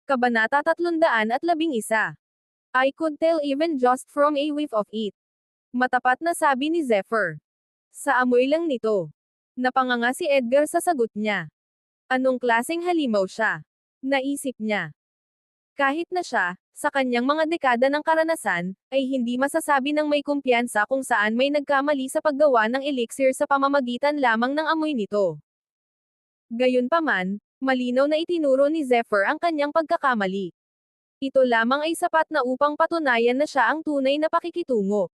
Kabanata 311. I could tell even just from a whiff of it. Matapat na sabi ni Zephyr. Sa amoy lang nito. Napanganga si Edgar sa sagot niya. Anong klaseng halimaw siya? Naisip niya. Kahit na siya, sa kanyang mga dekada ng karanasan, ay hindi masasabi ng may kumpiyansa kung saan may nagkamali sa paggawa ng elixir sa pamamagitan lamang ng amoy nito. Gayunpaman, malinaw na itinuro ni Zephyr ang kanyang pagkakamali. Ito lamang ay sapat na upang patunayan na siya ang tunay na pakikitungo.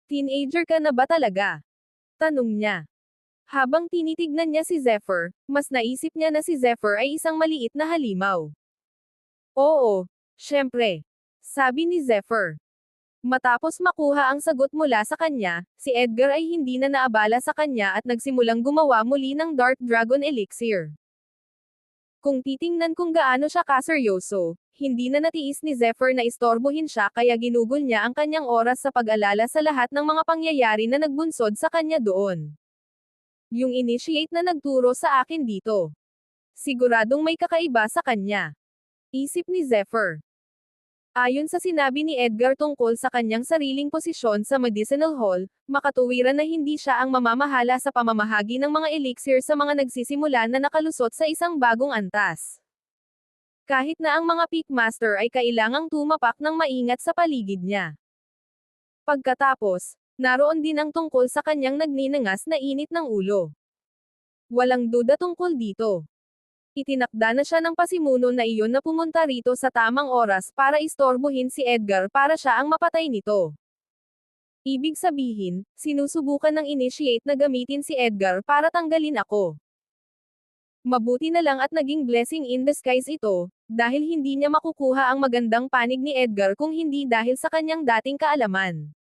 Teenager ka na ba talaga? Tanong niya. Habang tinitignan niya si Zephyr, mas naisip niya na si Zephyr ay isang maliit na halimaw. Oo, syempre. Sabi ni Zephyr. Matapos makuha ang sagot mula sa kanya, si Edgar ay hindi na naabala sa kanya at nagsimulang gumawa muli ng Dark Dragon Elixir. Kung titingnan kung gaano siya kaseryoso, hindi na natiis ni Zephyr na istorbohin siya kaya ginugol niya ang kanyang oras sa pag-alala sa lahat ng mga pangyayari na nagbunsod sa kanya doon. Yung initiate na nagturo sa akin dito. Siguradong may kakaiba sa kanya. Isip ni Zephyr. Ayon sa sinabi ni Edgar tungkol sa kanyang sariling posisyon sa Medicinal Hall, makatuwiran na hindi siya ang mamamahala sa pamamahagi ng mga elixir sa mga nagsisimula na nakalusot sa isang bagong antas. Kahit na ang mga Peakmaster ay kailangang tumapak ng maingat sa paligid niya. Pagkatapos, naroon din ang tungkol sa kanyang nagninangas na init ng ulo. Walang duda tungkol dito. Itinakda na siya ng pasimuno na iyon na pumunta rito sa tamang oras para istorbohin si Edgar para siya ang mapatay nito. Ibig sabihin, sinusubukan ng initiate na gamitin si Edgar para tanggalin ako. Mabuti na lang at naging blessing in disguise ito, dahil hindi niya makukuha ang magandang panig ni Edgar kung hindi dahil sa kanyang dating kaalaman.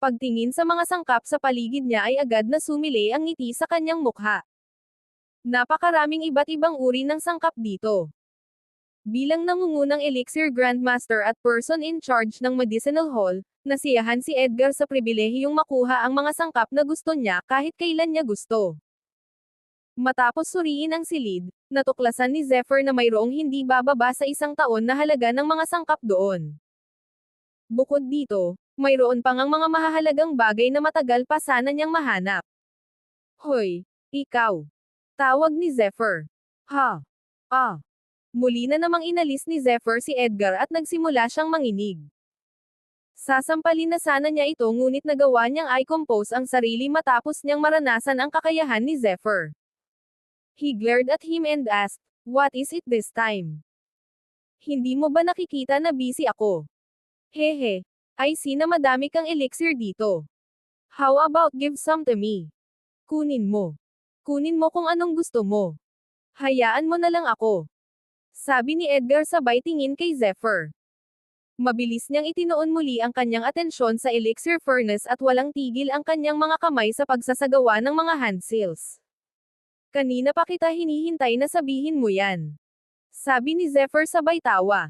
Pagtingin sa mga sangkap sa paligid niya ay agad na sumili ang ngiti sa kanyang mukha. Napakaraming iba't ibang uri ng sangkap dito. Bilang nangungunang Elixir Grandmaster at person in charge ng Medicinal Hall, nasiyahan si Edgar sa pribilehiyong makuha ang mga sangkap na gusto niya kahit kailan niya gusto. Matapos suriin ang silid, natuklasan ni Zephyr na mayroong hindi bababa sa 1 taon na halaga ng mga sangkap doon. Bukod dito, mayroon pang ang mga mahahalagang bagay na matagal pa sana niyang mahanap. Hoy, ikaw! Tawag ni Zephyr. Ha? Ah. Muli na namang inalis ni Zephyr si Edgar at nagsimula siyang manginig. Sasampalin na sana niya ito ngunit nagawa niyang i-compose ang sarili matapos niyang maranasan ang kakayahan ni Zephyr. He glared at him and asked, "What is it this time? Hindi mo ba nakikita na busy ako? Hehe, I see na madami kang elixir dito. How about give some to me? Kunin mo. Kunin mo kung anong gusto mo. Hayaan mo na lang ako." Sabi ni Edgar sabay tingin kay Zephyr. Mabilis niyang itinoon muli ang kanyang atensyon sa elixir furnace at walang tigil ang kanyang mga kamay sa pagsasagawa ng mga hand seals. Kanina pa kita hinihintay na sabihin mo yan. Sabi ni Zephyr sabay tawa.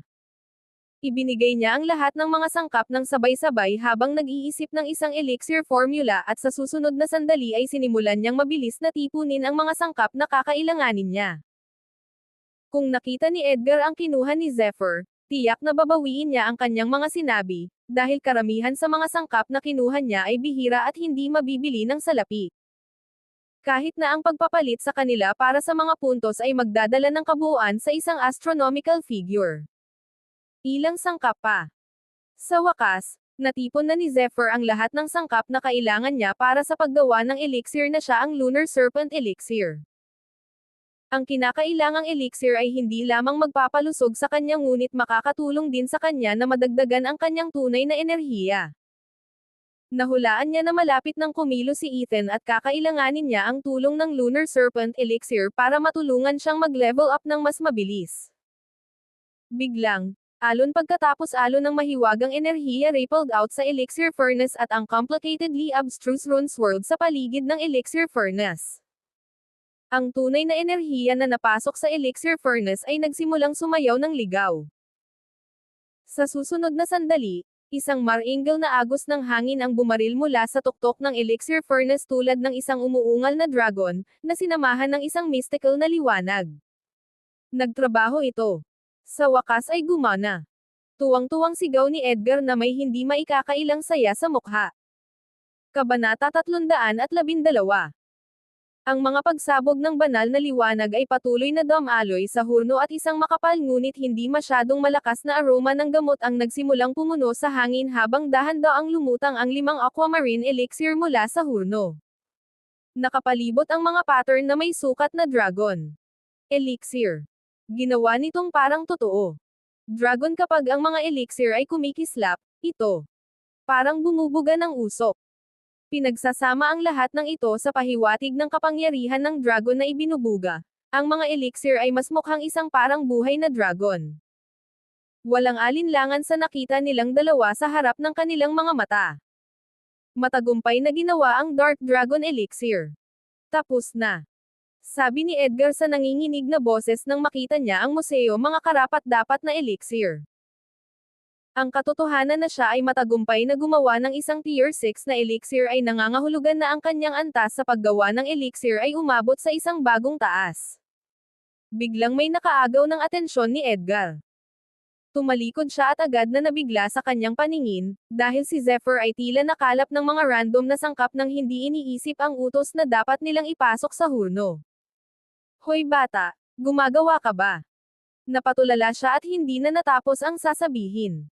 Ibinigay niya ang lahat ng mga sangkap ng sabay-sabay habang nag-iisip ng isang elixir formula at sa susunod na sandali ay sinimulan niyang mabilis na tipunin ang mga sangkap na kakailanganin niya. Kung nakita ni Edgar ang kinuha ni Zephyr, tiyak na babawiin niya ang kanyang mga sinabi, dahil karamihan sa mga sangkap na kinuha niya ay bihira at hindi mabibili ng salapi. Kahit na ang pagpapalit sa kanila para sa mga puntos ay magdadala ng kabuuan sa isang astronomical figure. Ilang sangkap pa. Sa wakas, natipon na ni Zephyr ang lahat ng sangkap na kailangan niya para sa paggawa ng elixir na siya ang Lunar Serpent Elixir. Ang kinakailangang elixir ay hindi lamang magpapalusog sa kanya ngunit makakatulong din sa kanya na madagdagan ang kanyang tunay na enerhiya. Nahulaan niya na malapit ng kumilos si Ethan at kakailanganin niya ang tulong ng Lunar Serpent Elixir para matulungan siyang mag-level up ng mas mabilis. Biglang, alon pagkatapos alon ng mahiwagang enerhiya rippled out sa elixir furnace at ang complicatedly abstruse runes swirled sa paligid ng elixir furnace. Ang tunay na enerhiya na napasok sa elixir furnace ay nagsimulang sumayaw ng ligaw. Sa susunod na sandali, isang maringal na agos ng hangin ang bumaril mula sa tuktok ng elixir furnace tulad ng isang umuungal na dragon, na sinamahan ng isang mystical na liwanag. Nagtrabaho ito. Sa wakas ay gumana. Tuwang-tuwang sigaw ni Edgar na may hindi maikakailang saya sa mukha. Kabanata 312. Ang mga pagsabog ng banal na liwanag ay patuloy na dumaloy sa hurno at isang makapal ngunit hindi masyadong malakas na aroma ng gamot ang nagsimulang pumuno sa hangin habang dahan-daang lumutang ang 5 aquamarine elixir mula sa hurno. Nakapalibot ang mga pattern na may sukat na dragon. Elixir. Ginawa nitong parang totoo. Dragon kapag ang mga elixir ay kumikislap, ito. Parang bumubuga ng usok. Pinagsasama ang lahat ng ito sa pahiwatig ng kapangyarihan ng dragon na ibinubuga. Ang mga elixir ay mas mukhang isang parang buhay na dragon. Walang alinlangan sa nakita nilang dalawa sa harap ng kanilang mga mata. Matagumpay na ginawa ang Dark Dragon Elixir. Tapos na. Sabi ni Edgar sa nanginginig na boses nang makita niya ang museo mga karapat-dapat na elixir. Ang katotohanan na siya ay matagumpay na gumawa ng isang tier 6 na elixir ay nangangahulugan na ang kanyang antas sa paggawa ng elixir ay umabot sa isang bagong taas. Biglang may nakaagaw ng atensyon ni Edgar. Tumalikod siya at agad na nabigla sa kanyang paningin, dahil si Zephyr ay tila nakalap ng mga random na sangkap nang hindi iniisip ang utos na dapat nilang ipasok sa hurno. Hoy bata, gumagawa ka ba? Napatulala siya at hindi na natapos ang sasabihin.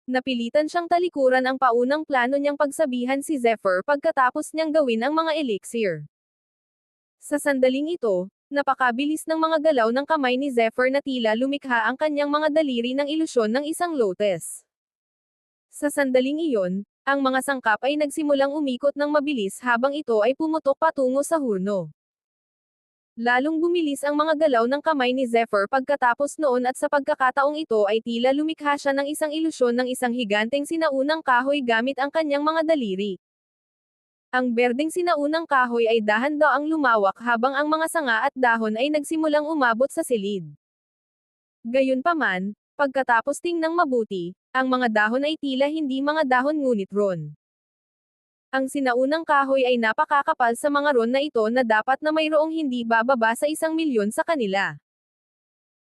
Napilitan siyang talikuran ang paunang plano niyang pagsabihan si Zephyr pagkatapos niyang gawin ang mga elixir. Sa sandaling ito, napakabilis ng mga galaw ng kamay ni Zephyr na tila lumikha ang kanyang mga daliri ng ilusyon ng isang lotus. Sa sandaling iyon, ang mga sangkap ay nagsimulang umikot ng mabilis habang ito ay pumutok patungo sa hurno. Lalong bumilis ang mga galaw ng kamay ni Zephyr pagkatapos noon at sa pagkakataong ito ay tila lumikha siya ng isang ilusyon ng isang higanteng sinaunang kahoy gamit ang kanyang mga daliri. Ang berdeng sinaunang kahoy ay dahan-daang lumawak habang ang mga sanga at dahon ay nagsimulang umabot sa silid. Gayunpaman, pagkatapos tingnang mabuti, ang mga dahon ay tila hindi mga dahon ngunit ron. Ang sinaunang kahoy ay napakakapal sa mga ron na ito na dapat na mayroong hindi bababa sa 1,000,000 sa kanila.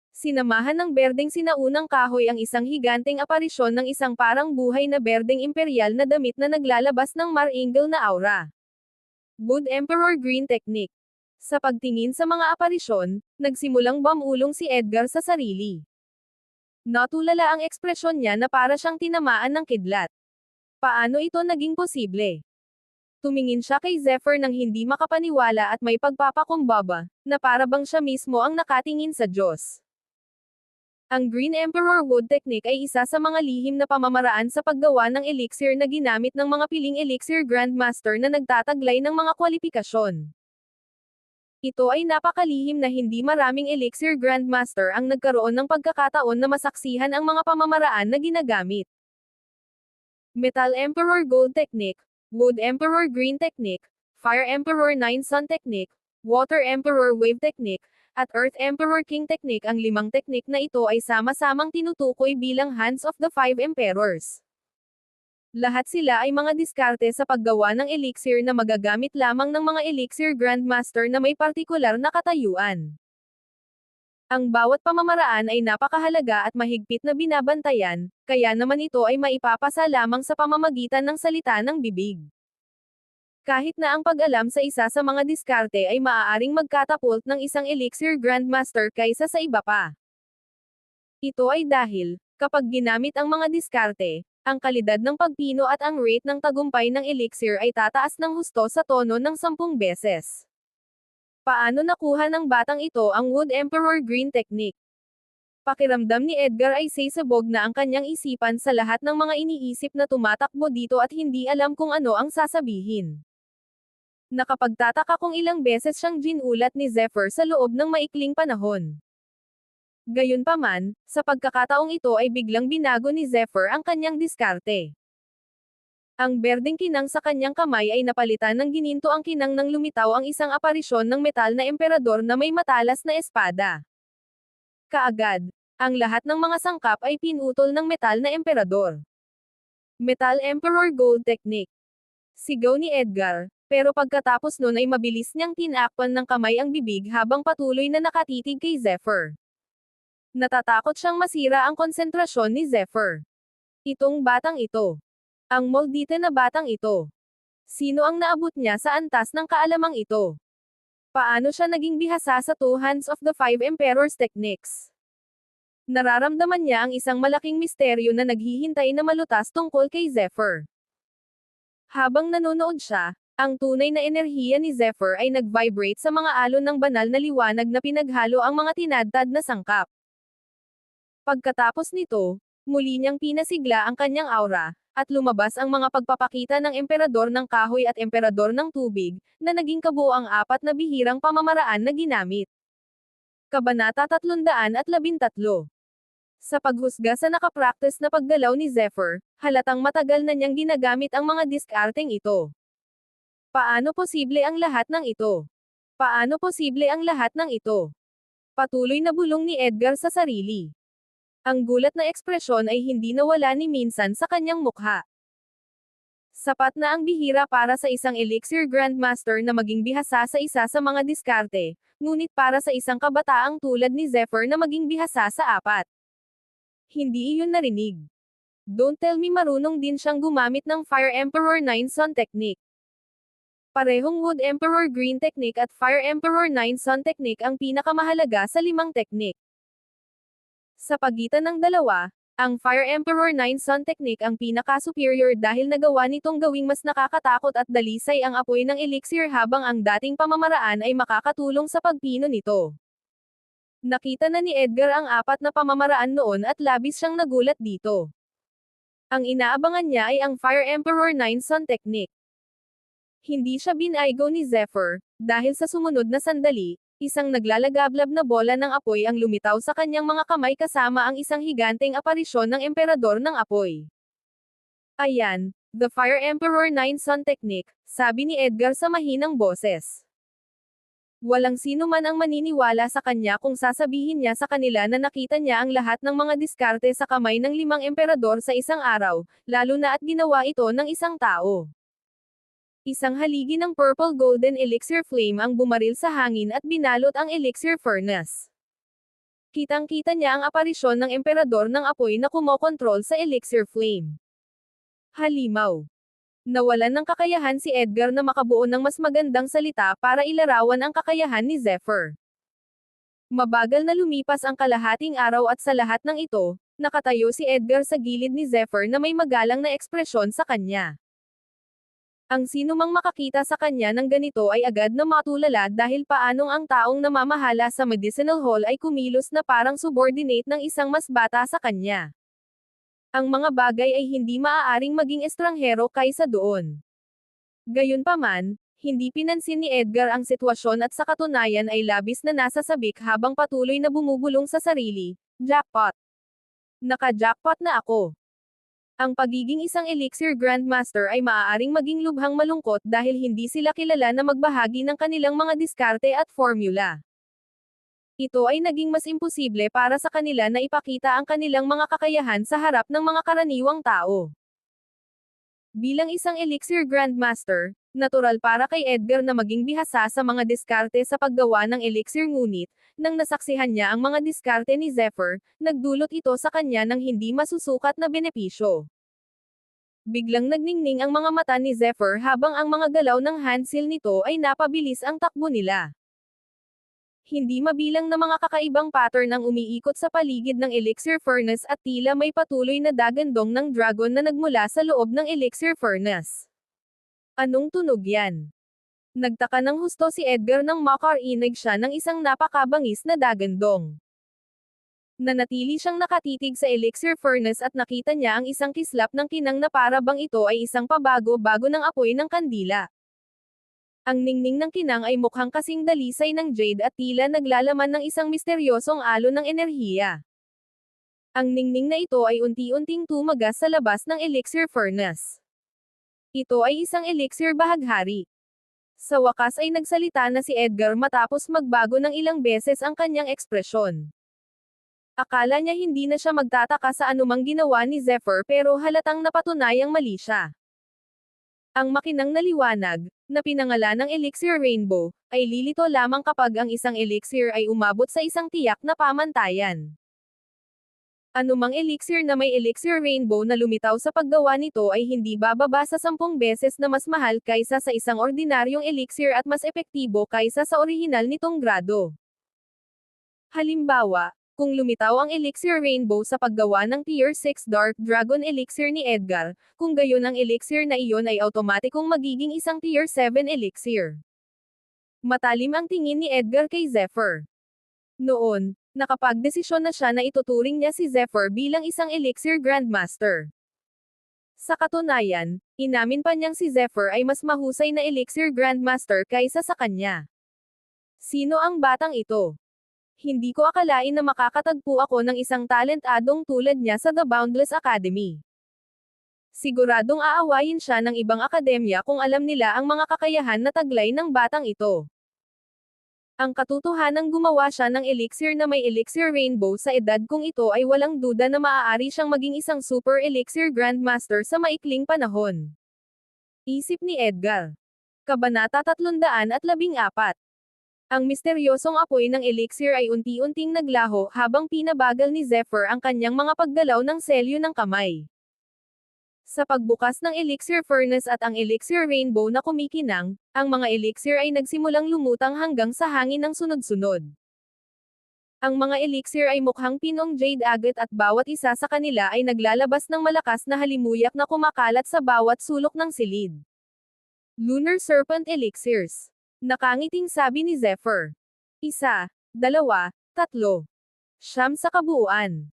Sinamahan ng berdeng sinaunang kahoy ang isang higanteng aparisyon ng isang parang buhay na berdeng imperial na damit na naglalabas ng mar-angle na aura. Good Emperor Green Technique. Sa pagtingin sa mga aparisyon, nagsimulang bumulong si Edgar sa sarili. Natulala ang ekspresyon niya na para siyang tinamaan ng kidlat. Paano ito naging posible? Tumingin siya kay Zephyr nang hindi makapaniwala at may pagpapakumbaba, na para bang siya mismo ang nakatingin sa Diyos. Ang Green Emperor Wood Technique ay isa sa mga lihim na pamamaraan sa paggawa ng elixir na ginamit ng mga piling elixir grandmaster na nagtataglay ng mga kwalifikasyon. Ito ay napakalihim na hindi maraming elixir grandmaster ang nagkaroon ng pagkakataon na masaksihan ang mga pamamaraan na ginagamit. Metal Emperor Gold Technique, Wood Emperor Green Technique, Fire Emperor Nine Sun Technique, Water Emperor Wave Technique, at Earth Emperor King Technique. Ang 5 teknik na ito ay sama-samang tinutukoy bilang Hands of the Five Emperors. Lahat sila ay mga diskarte sa paggawa ng elixir na magagamit lamang ng mga elixir grandmaster na may partikular na katayuan. Ang bawat pamamaraan ay napakahalaga at mahigpit na binabantayan, kaya naman ito ay maipapasa lamang sa pamamagitan ng salita ng bibig. Kahit na ang pag-alam sa isa sa mga diskarte ay maaaring magkatapult ng isang elixir grandmaster kaysa sa iba pa. Ito ay dahil, kapag ginamit ang mga diskarte, ang kalidad ng pagpino at ang rate ng tagumpay ng elixir ay tataas ng husto sa tono ng 10 beses. Paano nakuha ng batang ito ang Wood Emperor Green Technique? Pakiramdam ni Edgar ay sasabog na ang kanyang isipan sa lahat ng mga iniisip na tumatakbo dito at hindi alam kung ano ang sasabihin. Nakapagtataka kung ilang beses siyang ginulat ni Zephyr sa loob ng maikling panahon. Gayunpaman, sa pagkakataong ito ay biglang binago ni Zephyr ang kanyang diskarte. Ang berdeng kinang sa kanyang kamay ay napalitan ng gininto ang kinang nang lumitaw ang isang aparisyon ng metal na emperador na may matalas na espada. Kaagad, ang lahat ng mga sangkap ay pinutol ng metal na emperador. Metal Emperor Gold Technique. Sigaw ni Edgar, pero pagkatapos nun ay mabilis niyang tinakpan ng kamay ang bibig habang patuloy na nakatitig kay Zephyr. Natatakot siyang masira ang konsentrasyon ni Zephyr. Itong batang ito. Ang moldite na batang ito. Sino ang naabot niya sa antas ng kaalamang ito? Paano siya naging bihasa sa Two Hands of the Five Emperors techniques? Nararamdaman niya ang isang malaking misteryo na naghihintay na malutas tungkol kay Zephyr. Habang nanonood siya, ang tunay na enerhiya ni Zephyr ay nag-vibrate sa mga alon ng banal na liwanag na pinaghalo ang mga tinadtad na sangkap. Pagkatapos nito, muli niyang pinasigla ang kanyang aura, at lumabas ang mga pagpapakita ng Emperador ng Kahoy at Emperador ng Tubig, na naging kabuoang apat na bihirang pamamaraan na ginamit. Kabanata 313. Sa paghusga sa nakapractice na paggalaw ni Zephyr, halatang matagal na niyang ginagamit ang mga diskarteng ito. Paano posible ang lahat ng ito? Paano posible ang lahat ng ito? Patuloy na bulong ni Edgar sa sarili. Ang gulat na ekspresyon ay hindi nawala ni minsan sa kanyang mukha. Sapat na ang bihira para sa isang Elixir Grandmaster na maging bihasa sa isa sa mga diskarte, ngunit para sa isang kabataang tulad ni Zephyr na maging bihasa sa apat. Hindi iyon narinig. Don't tell me marunong din siyang gumamit ng Fire Emperor 9 Sun Technique. Parehong Wood Emperor Green Technique at Fire Emperor 9 Sun Technique ang pinakamahalaga sa 5 technique. Sa pagitan ng dalawa, ang Fire Emperor 9 Sun Technique ang pinaka-superior dahil nagawa nitong gawing mas nakakatakot at dalisay ang apoy ng elixir habang ang dating pamamaraan ay makakatulong sa pagpino nito. Nakita na ni Edgar ang apat na pamamaraan noon at labis siyang nagulat dito. Ang inaabangan niya ay ang Fire Emperor 9 Sun Technique. Hindi siya binaygo ni Zephyr, dahil sa sumunod na sandali, isang naglalagablab na bola ng apoy ang lumitaw sa kanyang mga kamay kasama ang isang higanteng aparisyon ng Emperador ng Apoy. Ayan, the Fire Emperor 9 Sun Technique, sabi ni Edgar sa mahinang boses. Walang sino man ang maniniwala sa kanya kung sasabihin niya sa kanila na nakita niya ang lahat ng mga diskarte sa kamay ng 5 emperador sa isang araw, lalo na at ginawa ito ng isang tao. Isang haligi ng purple golden elixir flame ang bumaril sa hangin at binalot ang elixir furnace. Kitang-kita niya ang aparisyon ng emperador ng apoy na kumokontrol sa elixir flame. Halimaw. Nawalan ng kakayahan si Edgar na makabuo ng mas magandang salita para ilarawan ang kakayahan ni Zephyr. Mabagal na lumipas ang kalahating araw at sa lahat ng ito, nakatayo si Edgar sa gilid ni Zephyr na may magalang na ekspresyon sa kanya. Ang sinumang makakita sa kanya ng ganito ay agad na matulala dahil paanong ang taong namamahala sa medicinal hall ay kumilos na parang subordinate ng isang mas bata sa kanya. Ang mga bagay ay hindi maaaring maging estranghero kaysa doon. Gayunpaman, hindi pinansin ni Edgar ang sitwasyon at sa katunayan ay labis na nasasabik habang patuloy na bumubulong sa sarili, jackpot. Naka-jackpot na ako. Ang pagiging isang Elixir Grandmaster ay maaaring maging lubhang malungkot dahil hindi sila kilala na magbahagi ng kanilang mga diskarte at formula. Ito ay naging mas imposible para sa kanila na ipakita ang kanilang mga kakayahan sa harap ng mga karaniwang tao. Bilang isang Elixir Grandmaster, natural para kay Edgar na maging bihasa sa mga diskarte sa paggawa ng elixir ngunit, nang nasaksihan niya ang mga diskarte ni Zephyr, nagdulot ito sa kanya ng hindi masusukat na benepisyo. Biglang nagningning ang mga mata ni Zephyr habang ang mga galaw ng handsil nito ay napabilis ang takbo nila. Hindi mabilang na mga kakaibang pattern ang umiikot sa paligid ng elixir furnace at tila may patuloy na dagandong ng dragon na nagmula sa loob ng elixir furnace. Anong tunog yan? Nagtaka ng husto si Edgar nang makarinig siya ng isang napakabangis na dagandong. Nanatili siyang nakatitig sa elixir furnace at nakita niya ang isang kislap ng kinang na para bang ito ay isang pabago-bago ng apoy ng kandila. Ang ningning ng kinang ay mukhang kasing dalisay ng jade at tila naglalaman ng isang misteryosong alon ng enerhiya. Ang ningning na ito ay unti-unting tumagas sa labas ng elixir furnace. Ito ay isang elixir bahaghari. Sa wakas ay nagsalita na si Edgar matapos magbago ng ilang beses ang kanyang ekspresyon. Akala niya hindi na siya magtataka sa anumang ginawa ni Zephyr pero halatang napatunayang mali siya. Ang makinang na liwanag, na pinangalan ng Elixir Rainbow, ay lilito lamang kapag ang isang elixir ay umabot sa isang tiyak na pamantayan. Anumang elixir na may elixir rainbow na lumitaw sa paggawa nito ay hindi bababa sa 10 beses na mas mahal kaysa sa isang ordinaryong elixir at mas epektibo kaysa sa orihinal nitong grado. Halimbawa, kung lumitaw ang elixir rainbow sa paggawa ng Tier 6 Dark Dragon elixir ni Edgar, kung gayon ang elixir na iyon ay automatikong magiging isang Tier 7 elixir. Matalim ang tingin ni Edgar kay Zephyr. Noon, nakapagdesisyon na siya na ituturing niya si Zephyr bilang isang elixir grandmaster. Sa katunayan, inamin pa niyang si Zephyr ay mas mahusay na elixir grandmaster kaysa sa kanya. Sino ang batang ito? Hindi ko akalain na makakatagpo ako ng isang talentadong tulad niya sa The Boundless Academy. Siguradong aawayin siya ng ibang akademya kung alam nila ang mga kakayahan na taglay ng batang ito. Ang katotohanang gumawa siya ng elixir na may elixir rainbow sa edad kong ito ay walang duda na maaari siyang maging isang super elixir grandmaster sa maikling panahon. Isip ni Edgar. Kabanata 314. Ang misteryosong apoy ng elixir ay unti-unting naglaho habang pinabagal ni Zephyr ang kanyang mga paggalaw ng selyo ng kamay. Sa pagbukas ng elixir furnace at ang elixir rainbow na kumikinang, ang mga elixir ay nagsimulang lumutang hanggang sa hangin ng sunod-sunod. Ang mga elixir ay mukhang pinong jade agate at bawat isa sa kanila ay naglalabas ng malakas na halimuyak na kumakalat sa bawat sulok ng silid. Lunar Serpent Elixirs. Nakangiting sabi ni Zephyr. 1, 2, 3. 9 sa kabuuan.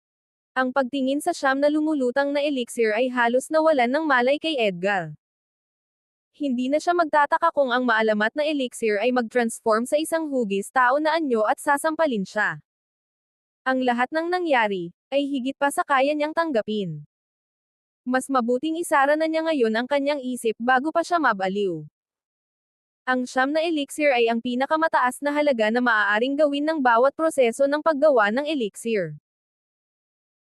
Ang pagtingin sa 9 na lumulutang na elixir ay halos nawalan ng malay kay Edgar. Hindi na siya magtataka kung ang maalamat na elixir ay mag-transform sa isang hugis tao na anyo at sasampalin siya. Ang lahat ng nangyari, ay higit pa sa kaya niyang tanggapin. Mas mabuting isara na niya ngayon ang kanyang isip bago pa siya mabaliw. Ang 9 na elixir ay ang pinakamataas na halaga na maaaring gawin ng bawat proseso ng paggawa ng elixir.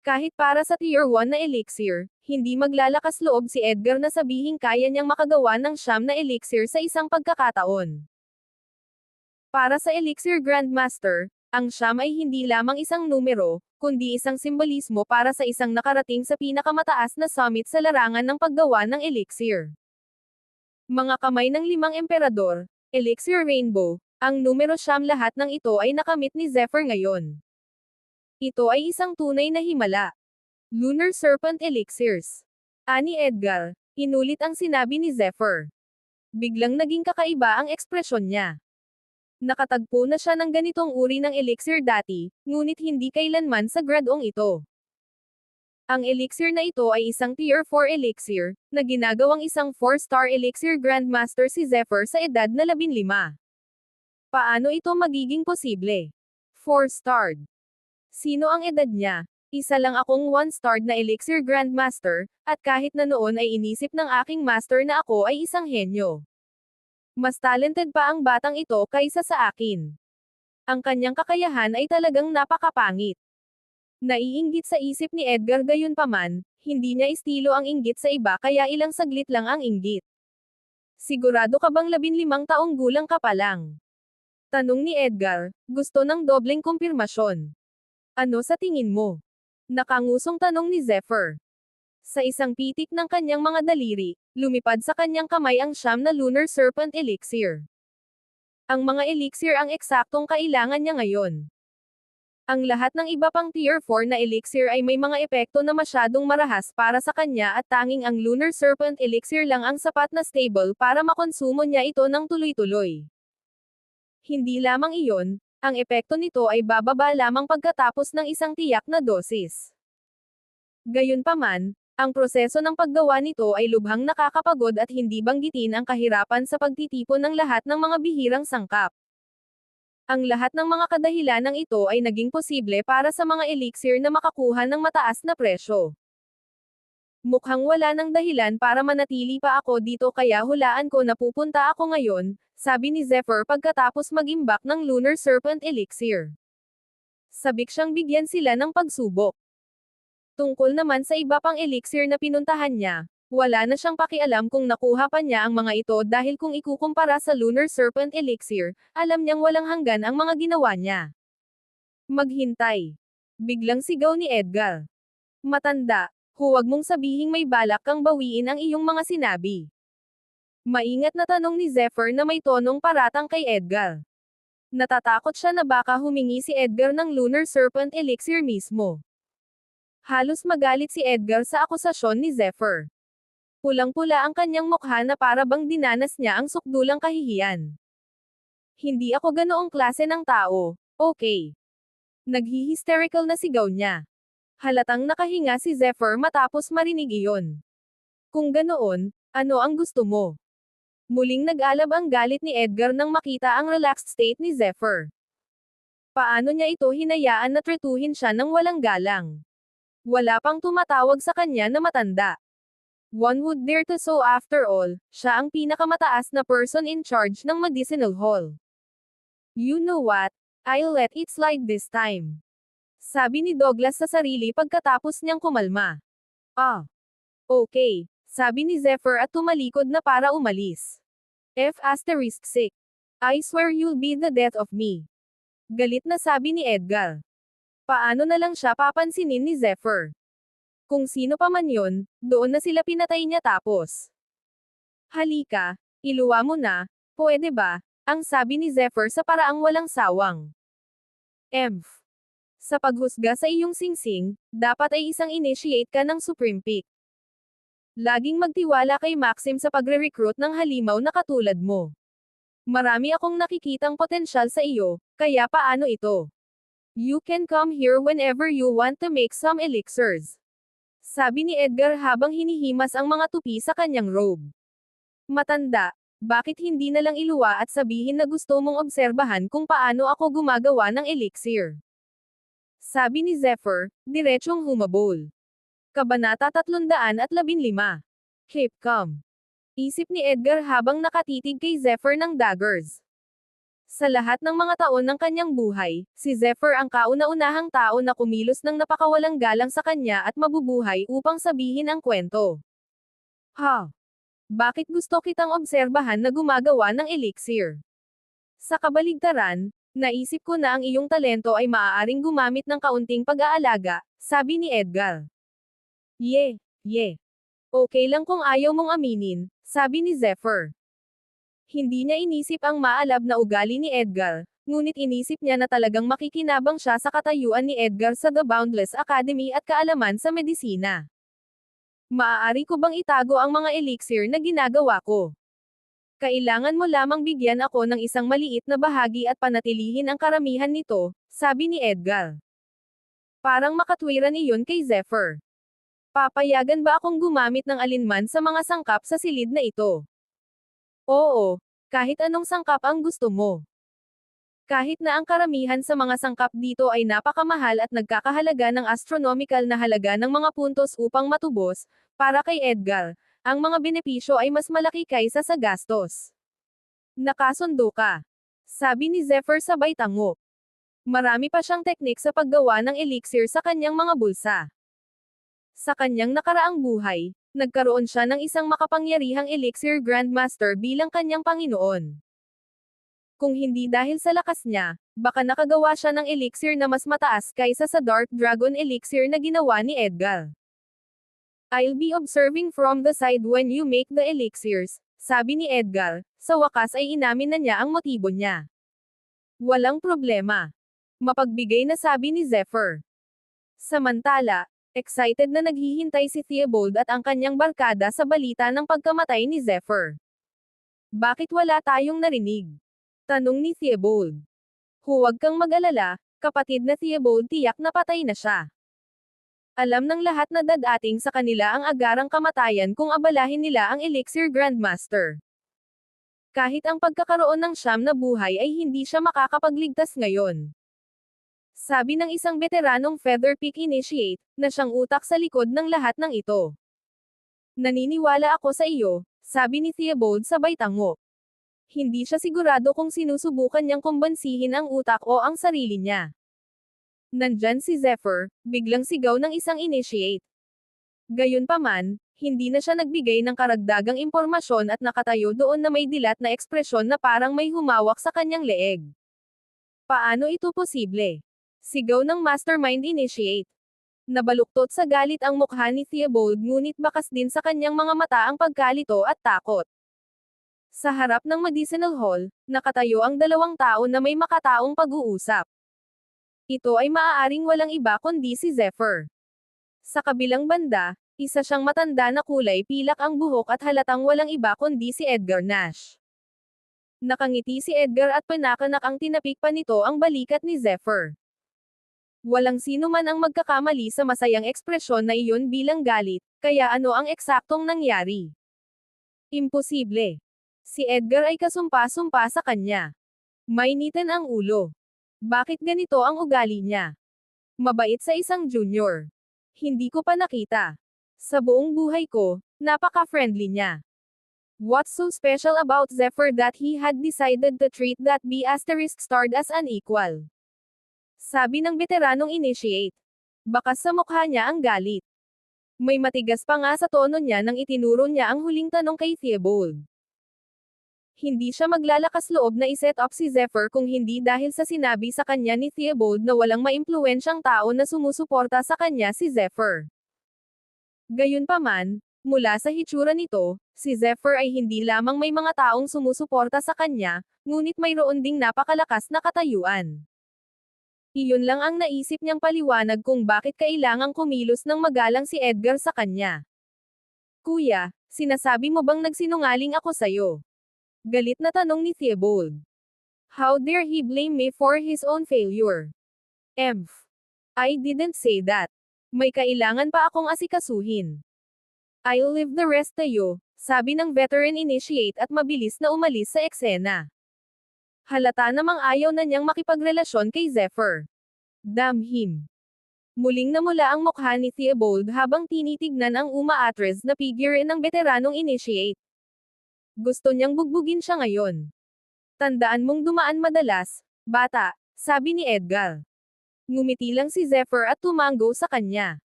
Kahit para sa Tier 1 na elixir, hindi maglalakas loob si Edgar na sabihing kaya niyang makagawa ng 9 na elixir sa isang pagkakataon. Para sa elixir grandmaster, ang 9 ay hindi lamang isang numero, kundi isang simbolismo para sa isang nakarating sa pinakamataas na summit sa larangan ng paggawa ng elixir. Mga kamay ng 5 emperador, elixir rainbow, ang numero 9 lahat ng ito ay nakamit ni Zephyr ngayon. Ito ay isang tunay na himala. Lunar Serpent Elixirs. Ani Edgar, inulit ang sinabi ni Zephyr. Biglang naging kakaiba ang ekspresyon niya. Nakatagpo na siya ng ganitong uri ng elixir dati, ngunit hindi kailanman sa gradong ito. Ang elixir na ito ay isang Tier 4 elixir, na ginagawang isang 4-star elixir grandmaster si Zephyr sa edad na 15. Paano ito magiging posible? 4-starred. Sino ang edad niya? Isa lang akong 1-starred na elixir grandmaster, at kahit na noon ay inisip ng aking master na ako ay isang henyo. Mas talented pa ang batang ito kaysa sa akin. Ang kanyang kakayahan ay talagang napakapangit. Naiinggit sa isip ni Edgar gayunpaman, hindi niya estilo ang inggit sa iba kaya ilang saglit lang ang inggit. Sigurado ka bang 15 taong gulang ka pa lang? Tanong ni Edgar, gusto ng dobleng kumpirmasyon. Ano sa tingin mo? Nakangusong tanong ni Zephyr. Sa isang pitik ng kanyang mga daliri, lumipad sa kanyang kamay ang 9 na Lunar Serpent Elixir. Ang mga elixir ang eksaktong kailangan niya ngayon. Ang lahat ng iba pang Tier 4 na elixir ay may mga epekto na masyadong marahas para sa kanya at tanging ang Lunar Serpent Elixir lang ang sapat na stable para makonsumo niya ito ng tuloy-tuloy. Hindi lamang iyon, ang epekto nito ay bababa lamang pagkatapos ng isang tiyak na dosis. Gayunpaman, ang proseso ng paggawa nito ay lubhang nakakapagod at hindi banggitin ang kahirapan sa pagtitipon ng lahat ng mga bihirang sangkap. Ang lahat ng mga kadahilanang ito ay naging posible para sa mga elixir na makakuha ng mataas na presyo. Mukhang wala ng dahilan para manatili pa ako dito kaya hulaan ko na pupunta ako ngayon, sabi ni Zephyr pagkatapos mag-imbak ng Lunar Serpent Elixir. Sabik siyang bigyan sila ng pagsubok. Tungkol naman sa iba pang elixir na pinuntahan niya, wala na siyang pakialam kung nakuha pa niya ang mga ito dahil kung ikukumpara sa Lunar Serpent Elixir, alam niyang walang hanggan ang mga ginawa niya. Maghintay. Biglang sigaw ni Edgar. Matanda, huwag mong sabihing may balak kang bawiin ang iyong mga sinabi. Maingat na tanong ni Zephyr na may tonong paratang kay Edgar. Natatakot siya na baka humingi si Edgar ng Lunar Serpent Elixir mismo. Halos magalit si Edgar sa akusasyon ni Zephyr. Pulang-pula ang kanyang mukha na para bang dinanas niya ang sukdulang kahihiyan. Hindi ako ganoong klase ng tao, okay. Naghi-hysterical na sigaw niya. Halatang nakahinga si Zephyr matapos marinig iyon. Kung ganoon, ano ang gusto mo? Muling nag-alab ang galit ni Edgar nang makita ang relaxed state ni Zephyr. Paano niya ito hinayaan na tretuhin siya ng walang galang? Wala pang tumatawag sa kanya na matanda. One would dare to, so after all, siya ang pinakamataas na person in charge ng medicinal hall. You know what? I'll let it slide this time. Sabi ni Douglas sa sarili pagkatapos niyang kumalma. Ah. Okay, sabi ni Zephyr at tumalikod na para umalis. F*6. I swear you'll be the death of me. Galit na sabi ni Edgar. Paano na lang siya papansinin ni Zephyr? Kung sino pa man yun, doon na sila pinatay niya tapos. Halika, iluwa mo na, pwede ba? Ang sabi ni Zephyr sa paraang walang sawang. Sa paghusga sa iyong singsing, dapat ay isang initiate ka ng Supreme Peak. Laging magtiwala kay Maxim sa pagre-recruit ng halimaw na katulad mo. Marami akong nakikitang potensyal sa iyo, kaya paano ito? You can come here whenever you want to make some elixirs. Sabi ni Edgar habang hinihimas ang mga tupi sa kanyang robe. Matanda, bakit hindi na lang iluwa at sabihin na gusto mong obserbahan kung paano ako gumagawa ng elixir? Sabi ni Zephyr, diretsyong humabol. Kabanata 315. Keep calm. Isip ni Edgar habang nakatitig kay Zephyr ng daggers. Sa lahat ng mga taon ng kanyang buhay, si Zephyr ang kauna-unahang tao na kumilos ng napakawalang galang sa kanya at mabubuhay upang sabihin ang kwento. Ha? Bakit gusto kitang obserbahan na gumagawa ng elixir? Sa kabaligtaran, naisip ko na ang iyong talento ay maaaring gumamit ng kaunting pag-aalaga, sabi ni Edgar. Yeah. Okay lang kung ayaw mong aminin, sabi ni Zephyr. Hindi niya inisip ang maalab na ugali ni Edgar, ngunit inisip niya na talagang makikinabang siya sa katayuan ni Edgar sa The Boundless Academy at kaalaman sa medisina. Maaari ko bang itago ang mga elixir na ginagawa ko? Kailangan mo lamang bigyan ako ng isang maliit na bahagi at panatilihin ang karamihan nito, sabi ni Edgar. Parang makatwiran iyon kay Zephyr. Papayagan ba akong gumamit ng alinman sa mga sangkap sa silid na ito? Oo, kahit anong sangkap ang gusto mo. Kahit na ang karamihan sa mga sangkap dito ay napakamahal at nagkakahalaga ng astronomical na halaga ng mga puntos upang matubos, para kay Edgar, ang mga benepisyo ay mas malaki kaysa sa gastos. Nakasundo ka. Sabi ni Zephyr sabay tango. Marami pa siyang teknik sa paggawa ng elixir sa kanyang mga bulsa. Sa kanyang nakaraang buhay, nagkaroon siya ng isang makapangyarihang elixir grandmaster bilang kanyang Panginoon. Kung hindi dahil sa lakas niya, baka nakagawa siya ng elixir na mas mataas kaysa sa Dark Dragon elixir na ginawa ni Edgar. I'll be observing from the side when you make the elixirs, sabi ni Edgar, sa wakas ay inamin na niya ang motibo niya. Walang problema. Mapagbigay na sabi ni Zephyr. Samantala, excited na naghihintay si Theobald at ang kanyang barkada sa balita ng pagkamatay ni Zephyr. Bakit wala tayong narinig? Tanong ni Theobald. Huwag kang mag-alala, kapatid na Theobald, tiyak na patay na siya. Alam ng lahat na dadating sa kanila ang agarang kamatayan kung abalahin nila ang Elixir Grandmaster. Kahit ang pagkakaroon ng siyam na buhay ay hindi siya makakapagligtas ngayon. Sabi ng isang veteranong Feather Peak Initiate, na siyang utak sa likod ng lahat ng ito. Naniniwala ako sa iyo, sabi ni Theobald sabay tango. Hindi siya sigurado kung sinusubukan niyang kumbansihin ang utak o ang sarili niya. Nandyan si Zephyr, biglang sigaw ng isang initiate. Gayunpaman, hindi na siya nagbigay ng karagdagang impormasyon at nakatayo doon na may dilat na ekspresyon na parang may humawak sa kanyang leeg. Paano ito posible? Sigaw ng Mastermind Initiate. Nabaluktot sa galit ang mukha ni Theobald ngunit bakas din sa kanyang mga mata ang pagkalito at takot. Sa harap ng medicinal hall, nakatayo ang dalawang tao na may makataong pag-uusap. Ito ay maaaring walang iba kundi si Zephyr. Sa kabilang banda, isa siyang matanda na kulay pilak ang buhok at halatang walang iba kundi si Edgar Nash. Nakangiti si Edgar at pinakanak ang tinapik pa nito ang balikat ni Zephyr. Walang sino man ang magkakamali sa masayang ekspresyon na iyon bilang galit, kaya ano ang eksaktong nangyari? Imposible. Si Edgar ay kasumpa-sumpa sa kanya. Mainitin ang ulo. Bakit ganito ang ugali niya? Mabait sa isang junior. Hindi ko pa nakita. Sa buong buhay ko, napaka-friendly niya. What's so special about Zephyr that he had decided to treat that B***starred as an equal? Sabi ng veteranong initiate. Bakas sa mukha niya ang galit. May matigas pa nga sa tono niya nang itinuro niya ang huling tanong kay Theobald. Hindi siya maglalakas loob na iset up si Zephyr kung hindi dahil sa sinabi sa kanya ni Theobald na walang maimpluwensyang tao na sumusuporta sa kanya si Zephyr. Gayunpaman, mula sa hitsura nito, si Zephyr ay hindi lamang may mga taong sumusuporta sa kanya, ngunit mayroon ding napakalakas na katayuan. Iyon lang ang naisip niyang paliwanag kung bakit kailangang kumilos ng magalang si Edgar sa kanya. Kuya, sinasabi mo bang nagsinungaling ako sa'yo? Galit na tanong ni Theobald. How dare he blame me for his own failure? I didn't say that. May kailangan pa akong asikasuhin. I'll leave the rest to you, sabi ng veteran initiate at mabilis na umalis sa eksena. Halata namang ayaw na niyang makipagrelasyon kay Zephyr. Damn him. Muling namula ang mukha ni Theobald habang tinitignan ang umaatres na figure ng veteranong initiate. Gusto niyang bugbugin siya ngayon. Tandaan mong dumaan madalas, bata, sabi ni Edgar. Ngumiti lang si Zephyr at tumanggo sa kanya.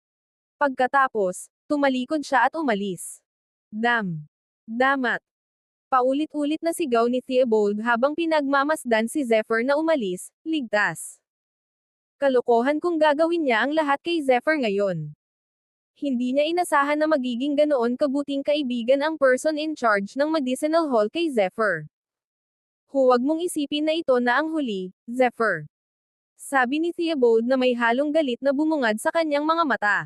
Pagkatapos, tumalikod siya at umalis. Damat. Paulit-ulit na sigaw ni Theobald habang pinagmamasdan si Zephyr na umalis, ligtas. Kalokohan kung gagawin niya ang lahat kay Zephyr ngayon. Hindi niya inasahan na magiging ganoon kabuting kaibigan ang person in charge ng medicinal hall kay Zephyr. Huwag mong isipin na ito na ang huli, Zephyr. Sabi ni Theobald na may halong galit na bumungad sa kanyang mga mata.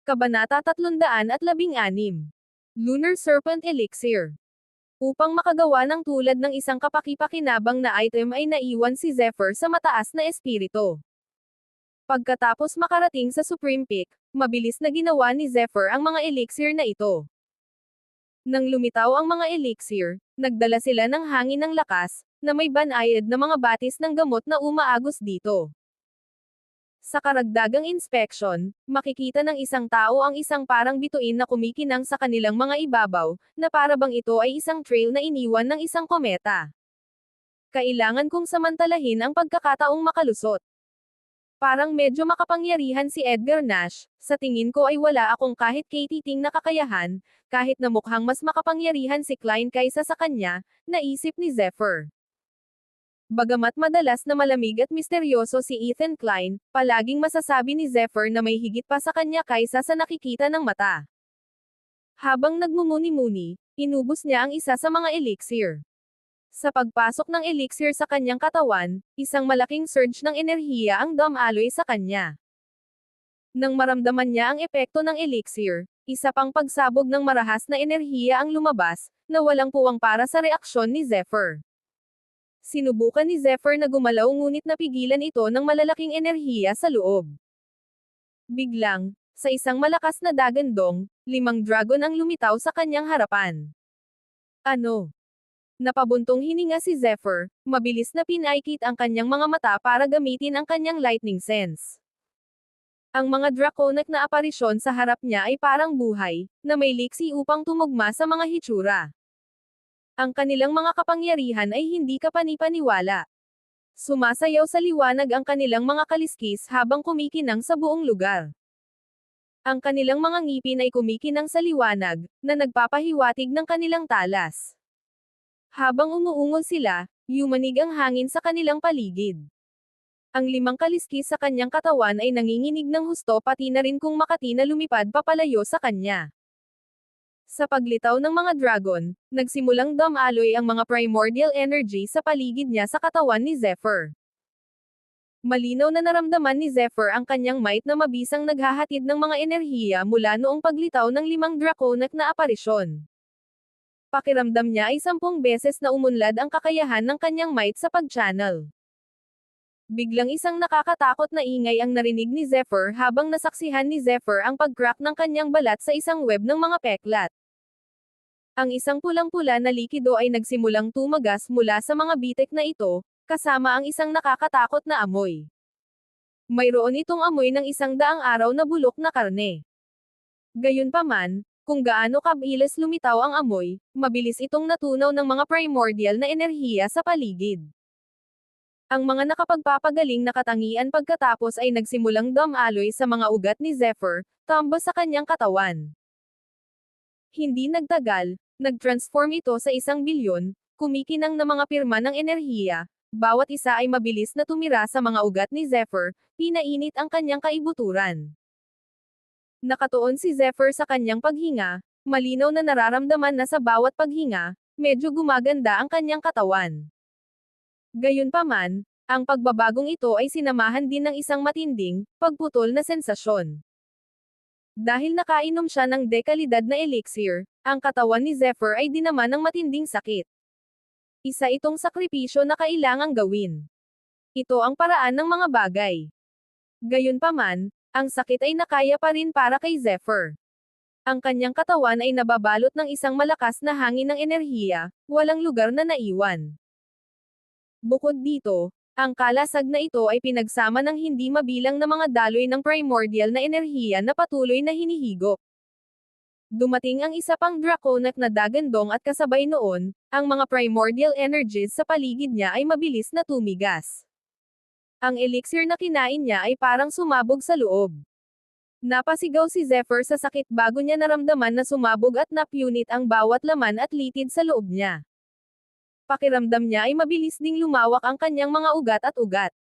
Kabanata 316. Lunar Serpent Elixir. Upang makagawa ng tulad ng isang kapaki-pakinabang na item ay naiwan si Zephyr sa mataas na espiritu. Pagkatapos makarating sa Supreme Peak, mabilis na ginawa ni Zephyr ang mga elixir na ito. Nang lumitaw ang mga elixir, nagdala sila ng hangin ng lakas, na may banayad na mga batis ng gamot na umaagos dito. Sa karagdagang inspeksyon, makikita ng isang tao ang isang parang bituin na kumikinang sa kanilang mga ibabaw, na para bang ito ay isang trail na iniwan ng isang kometa. Kailangan kong samantalahin ang pagkakataong makalusot. Parang medyo makapangyarihan si Edgar Nash, sa tingin ko ay wala akong kahit katiting na kakayahan, kahit na mukhang mas makapangyarihan si Klein kaysa sa kanya, naisip ni Zephyr. Bagamat madalas na malamig at misteryoso si Ethan Klein, palaging masasabi ni Zephyr na may higit pa sa kanya kaysa sa nakikita ng mata. Habang nagmumuni-muni, inubos niya ang isa sa mga elixir. Sa pagpasok ng elixir sa kanyang katawan, isang malaking surge ng enerhiya ang dumaloy sa kanya. Nang maramdaman niya ang epekto ng elixir, isa pang pagsabog ng marahas na enerhiya ang lumabas, na walang puwang para sa reaksyon ni Zephyr. Sinubukan ni Zephyr na gumalaw ngunit napigilan ito ng malalaking enerhiya sa loob. Biglang, sa isang malakas na dagandong, 5 dragon ang lumitaw sa kanyang harapan. Ano? Napabuntong hininga si Zephyr, mabilis na pinaikit ang kanyang mga mata para gamitin ang kanyang lightning sense. Ang mga draconic na aparisyon sa harap niya ay parang buhay, na may liksi upang tumugma sa mga hitsura. Ang kanilang mga kapangyarihan ay hindi kapani-paniwala. Sumasayaw sa liwanag ang kanilang mga kaliskis habang kumikinang sa buong lugar. Ang kanilang mga ngipin ay kumikinang sa liwanag, na nagpapahiwatig ng kanilang talas. Habang umuungol sila, yumanig ang hangin sa kanilang paligid. Ang 5 kaliskis sa kanyang katawan ay nanginginig ng husto pati na rin kung Makati na lumipad papalayo sa kanya. Sa paglitaw ng mga dragon, nagsimulang dumaloy ang mga primordial energy sa paligid niya sa katawan ni Zephyr. Malinaw na naramdaman ni Zephyr ang kanyang might na mabisang naghahatid ng mga enerhiya mula noong paglitaw ng 5 draconic na aparisyon. Pakiramdam niya ay 10 beses na umunlad ang kakayahan ng kanyang might sa pag-channel. Biglang isang nakakatakot na ingay ang narinig ni Zephyr habang nasaksihan ni Zephyr ang pag-crack ng kanyang balat sa isang web ng mga peklat. Ang isang pulang-pula na likido ay nagsimulang tumagas mula sa mga bitek na ito, kasama ang isang nakakatakot na amoy. Mayroon itong amoy ng 100 araw na bulok na karne. Gayunpaman, kung gaano kabilis lumitaw ang amoy, mabilis itong natunaw ng mga primordial na enerhiya sa paligid. Ang mga nakapagpapagaling na katangian pagkatapos ay nagsimulang dumaloy sa mga ugat ni Zephyr, tambos sa kanyang katawan. Hindi nagtagal, nag-transform ito sa 1 bilyon, kumikinang na mga pirma ng enerhiya. Bawat isa ay mabilis na tumira sa mga ugat ni Zephyr, pinainit ang kanyang kaibuturan. Nakatuon si Zephyr sa kanyang paghinga, malinaw na nararamdaman na sa bawat paghinga, medyo gumaganda ang kanyang katawan. Gayunpaman, ang pagbabagong ito ay sinamahan din ng isang matinding, pagputol na sensasyon. Dahil nakainom siya ng dekalidad na elixir, ang katawan ni Zephyr ay dinama ng matinding sakit. Isa itong sakripisyo na kailangang gawin. Ito ang paraan ng mga bagay. Gayunpaman, ang sakit ay nakaya pa rin para kay Zephyr. Ang kanyang katawan ay nababalot ng isang malakas na hangin ng enerhiya, walang lugar na naiwan. Bukod dito, ang kalasag na ito ay pinagsama ng hindi mabilang na mga daloy ng primordial na enerhiya na patuloy na hinihigop. Dumating ang isa pang draconic na dagandong at kasabay noon, ang mga primordial energies sa paligid niya ay mabilis na tumigas. Ang elixir na kinain niya ay parang sumabog sa loob. Napasigaw si Zephyr sa sakit bago niya naramdaman na sumabog at napunit ang bawat laman at litid sa loob niya. Pakiramdam niya ay mabilis ding lumawak ang kanyang mga ugat at ugat.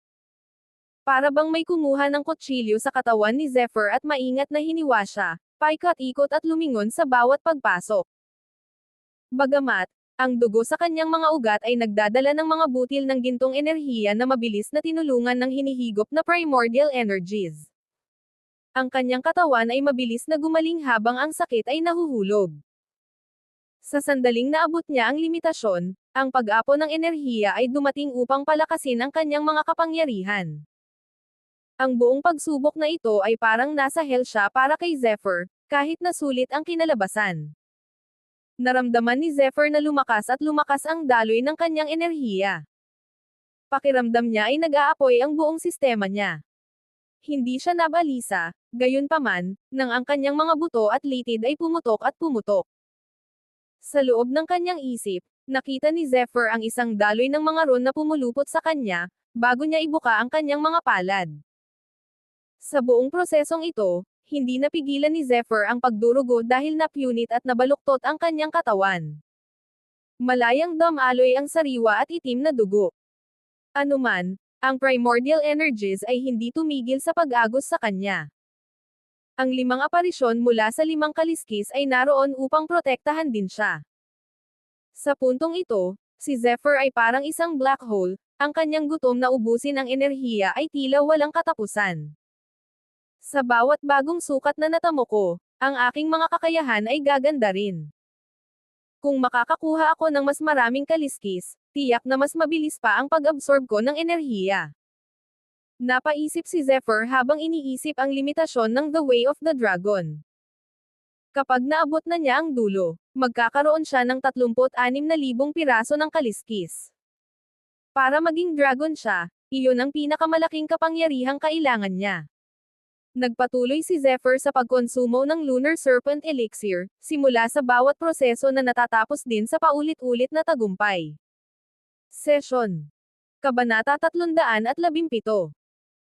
Para bang may kumuha ng kutsilyo sa katawan ni Zephyr at maingat na hiniwa siya, paikot-ikot at lumingon sa bawat pagpasok. Bagamat, ang dugo sa kanyang mga ugat ay nagdadala ng mga butil ng gintong enerhiya na mabilis na tinulungan ng hinihigop na primordial energies. Ang kanyang katawan ay mabilis na gumaling habang ang sakit ay nahuhulog. Sa sandaling naabot niya ang limitasyon, ang pag-apo ng enerhiya ay dumating upang palakasin ang kanyang mga kapangyarihan. Ang buong pagsubok na ito ay parang nasa hell siya para kay Zephyr, kahit na sulit ang kinalabasan. Naramdaman ni Zephyr na lumakas at lumakas ang daloy ng kanyang enerhiya. Pakiramdam niya ay nag-aapoy ang buong sistema niya. Hindi siya nabalisa, gayunpaman, nang ang kanyang mga buto at litid ay pumutok at pumutok. Sa loob ng kanyang isip, nakita ni Zephyr ang isang daloy ng mga ron na pumulupot sa kanya, bago niya ibuka ang kanyang mga palad. Sa buong prosesong ito, hindi napigilan ni Zephyr ang pagdurugo dahil napunit at nabaluktot ang kanyang katawan. Malayang dumaloy ang sariwa at itim na dugo. Anuman, ang primordial energies ay hindi tumigil sa pag-agos sa kanya. Ang 5 aparisyon mula sa 5 kaliskis ay naroon upang protektahan din siya. Sa puntong ito, si Zephyr ay parang isang black hole, ang kanyang gutom na ubusin ang enerhiya ay tila walang katapusan. Sa bawat bagong sukat na natamo ko, ang aking mga kakayahan ay gaganda rin. Kung makakakuha ako ng mas maraming kaliskis, tiyak na mas mabilis pa ang pag-absorb ko ng enerhiya. Napaisip si Zephyr habang iniisip ang limitasyon ng The Way of the Dragon. Kapag naabot na niya ang dulo, magkakaroon siya ng 36,000 piraso ng kaliskis. Para maging dragon siya, iyon ang pinakamalaking kapangyarihang kailangan niya. Nagpatuloy si Zephyr sa pagkonsumo ng Lunar Serpent Elixir, simula sa bawat proseso na natatapos din sa paulit-ulit na tagumpay. Session. Kabanata 317.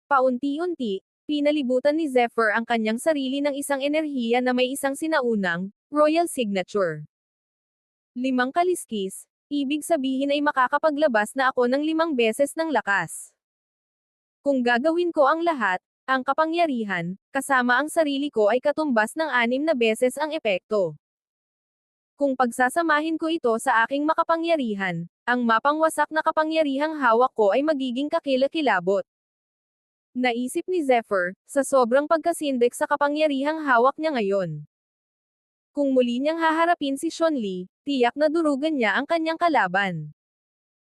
Paunti-unti, pinalibutan ni Zephyr ang kanyang sarili ng isang enerhiya na may isang sinaunang, royal signature. 5 kaliskis, ibig sabihin ay makakapaglabas na ako ng 5 beses ng lakas. Kung gagawin ko ang lahat, ang kapangyarihan, kasama ang sarili ko ay katumbas ng 6 na beses ang epekto. Kung pagsasamahin ko ito sa aking makapangyarihan, ang mapangwasak na kapangyarihang hawak ko ay magiging kakilakilabot. Naisip ni Zephyr, sa sobrang pagkasindik sa kapangyarihang hawak niya ngayon. Kung muli niyang haharapin si Chun-Li, tiyak na durugan niya ang kanyang kalaban.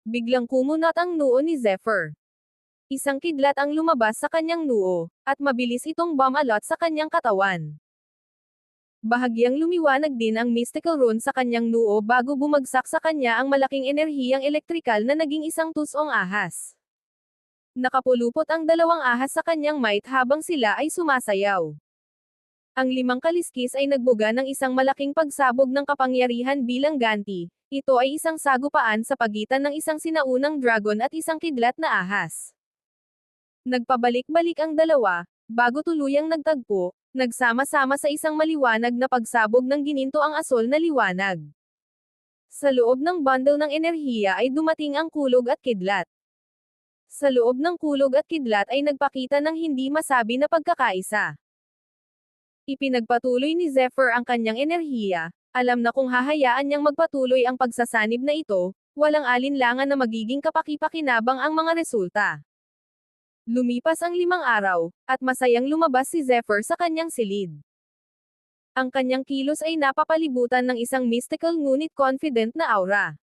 Biglang kumunot ang noo ni Zephyr. Isang kidlat ang lumabas sa kanyang noo, at mabilis itong bumalot sa kanyang katawan. Bahagyang lumiwanag din ang mystical rune sa kanyang noo bago bumagsak sa kanya ang malaking enerhiyang elektrikal na naging isang tusong ahas. Nakapulupot ang 2 ahas sa kanyang might habang sila ay sumasayaw. Ang 5 kaliskis ay nagbuga ng isang malaking pagsabog ng kapangyarihan bilang ganti. Ito ay isang sagupaan sa pagitan ng isang sinaunang dragon at isang kidlat na ahas. Nagpabalik-balik ang dalawa, bago tuluyang nagtagpo, nagsama-sama sa isang maliwanag na pagsabog ng gininto ang asol na liwanag. Sa loob ng bundle ng enerhiya ay dumating ang kulog at kidlat. Sa loob ng kulog at kidlat ay nagpakita ng hindi masabi na pagkakaisa. Ipinagpatuloy ni Zephyr ang kanyang enerhiya, alam na kung hahayaan niyang magpatuloy ang pagsasanib na ito, walang alinlangan na magiging kapaki-pakinabang ang mga resulta. Lumipas ang 5 araw, at masayang lumabas si Zephyr sa kanyang silid. Ang kanyang kilos ay napapalibutan ng isang mystical ngunit confident na aura.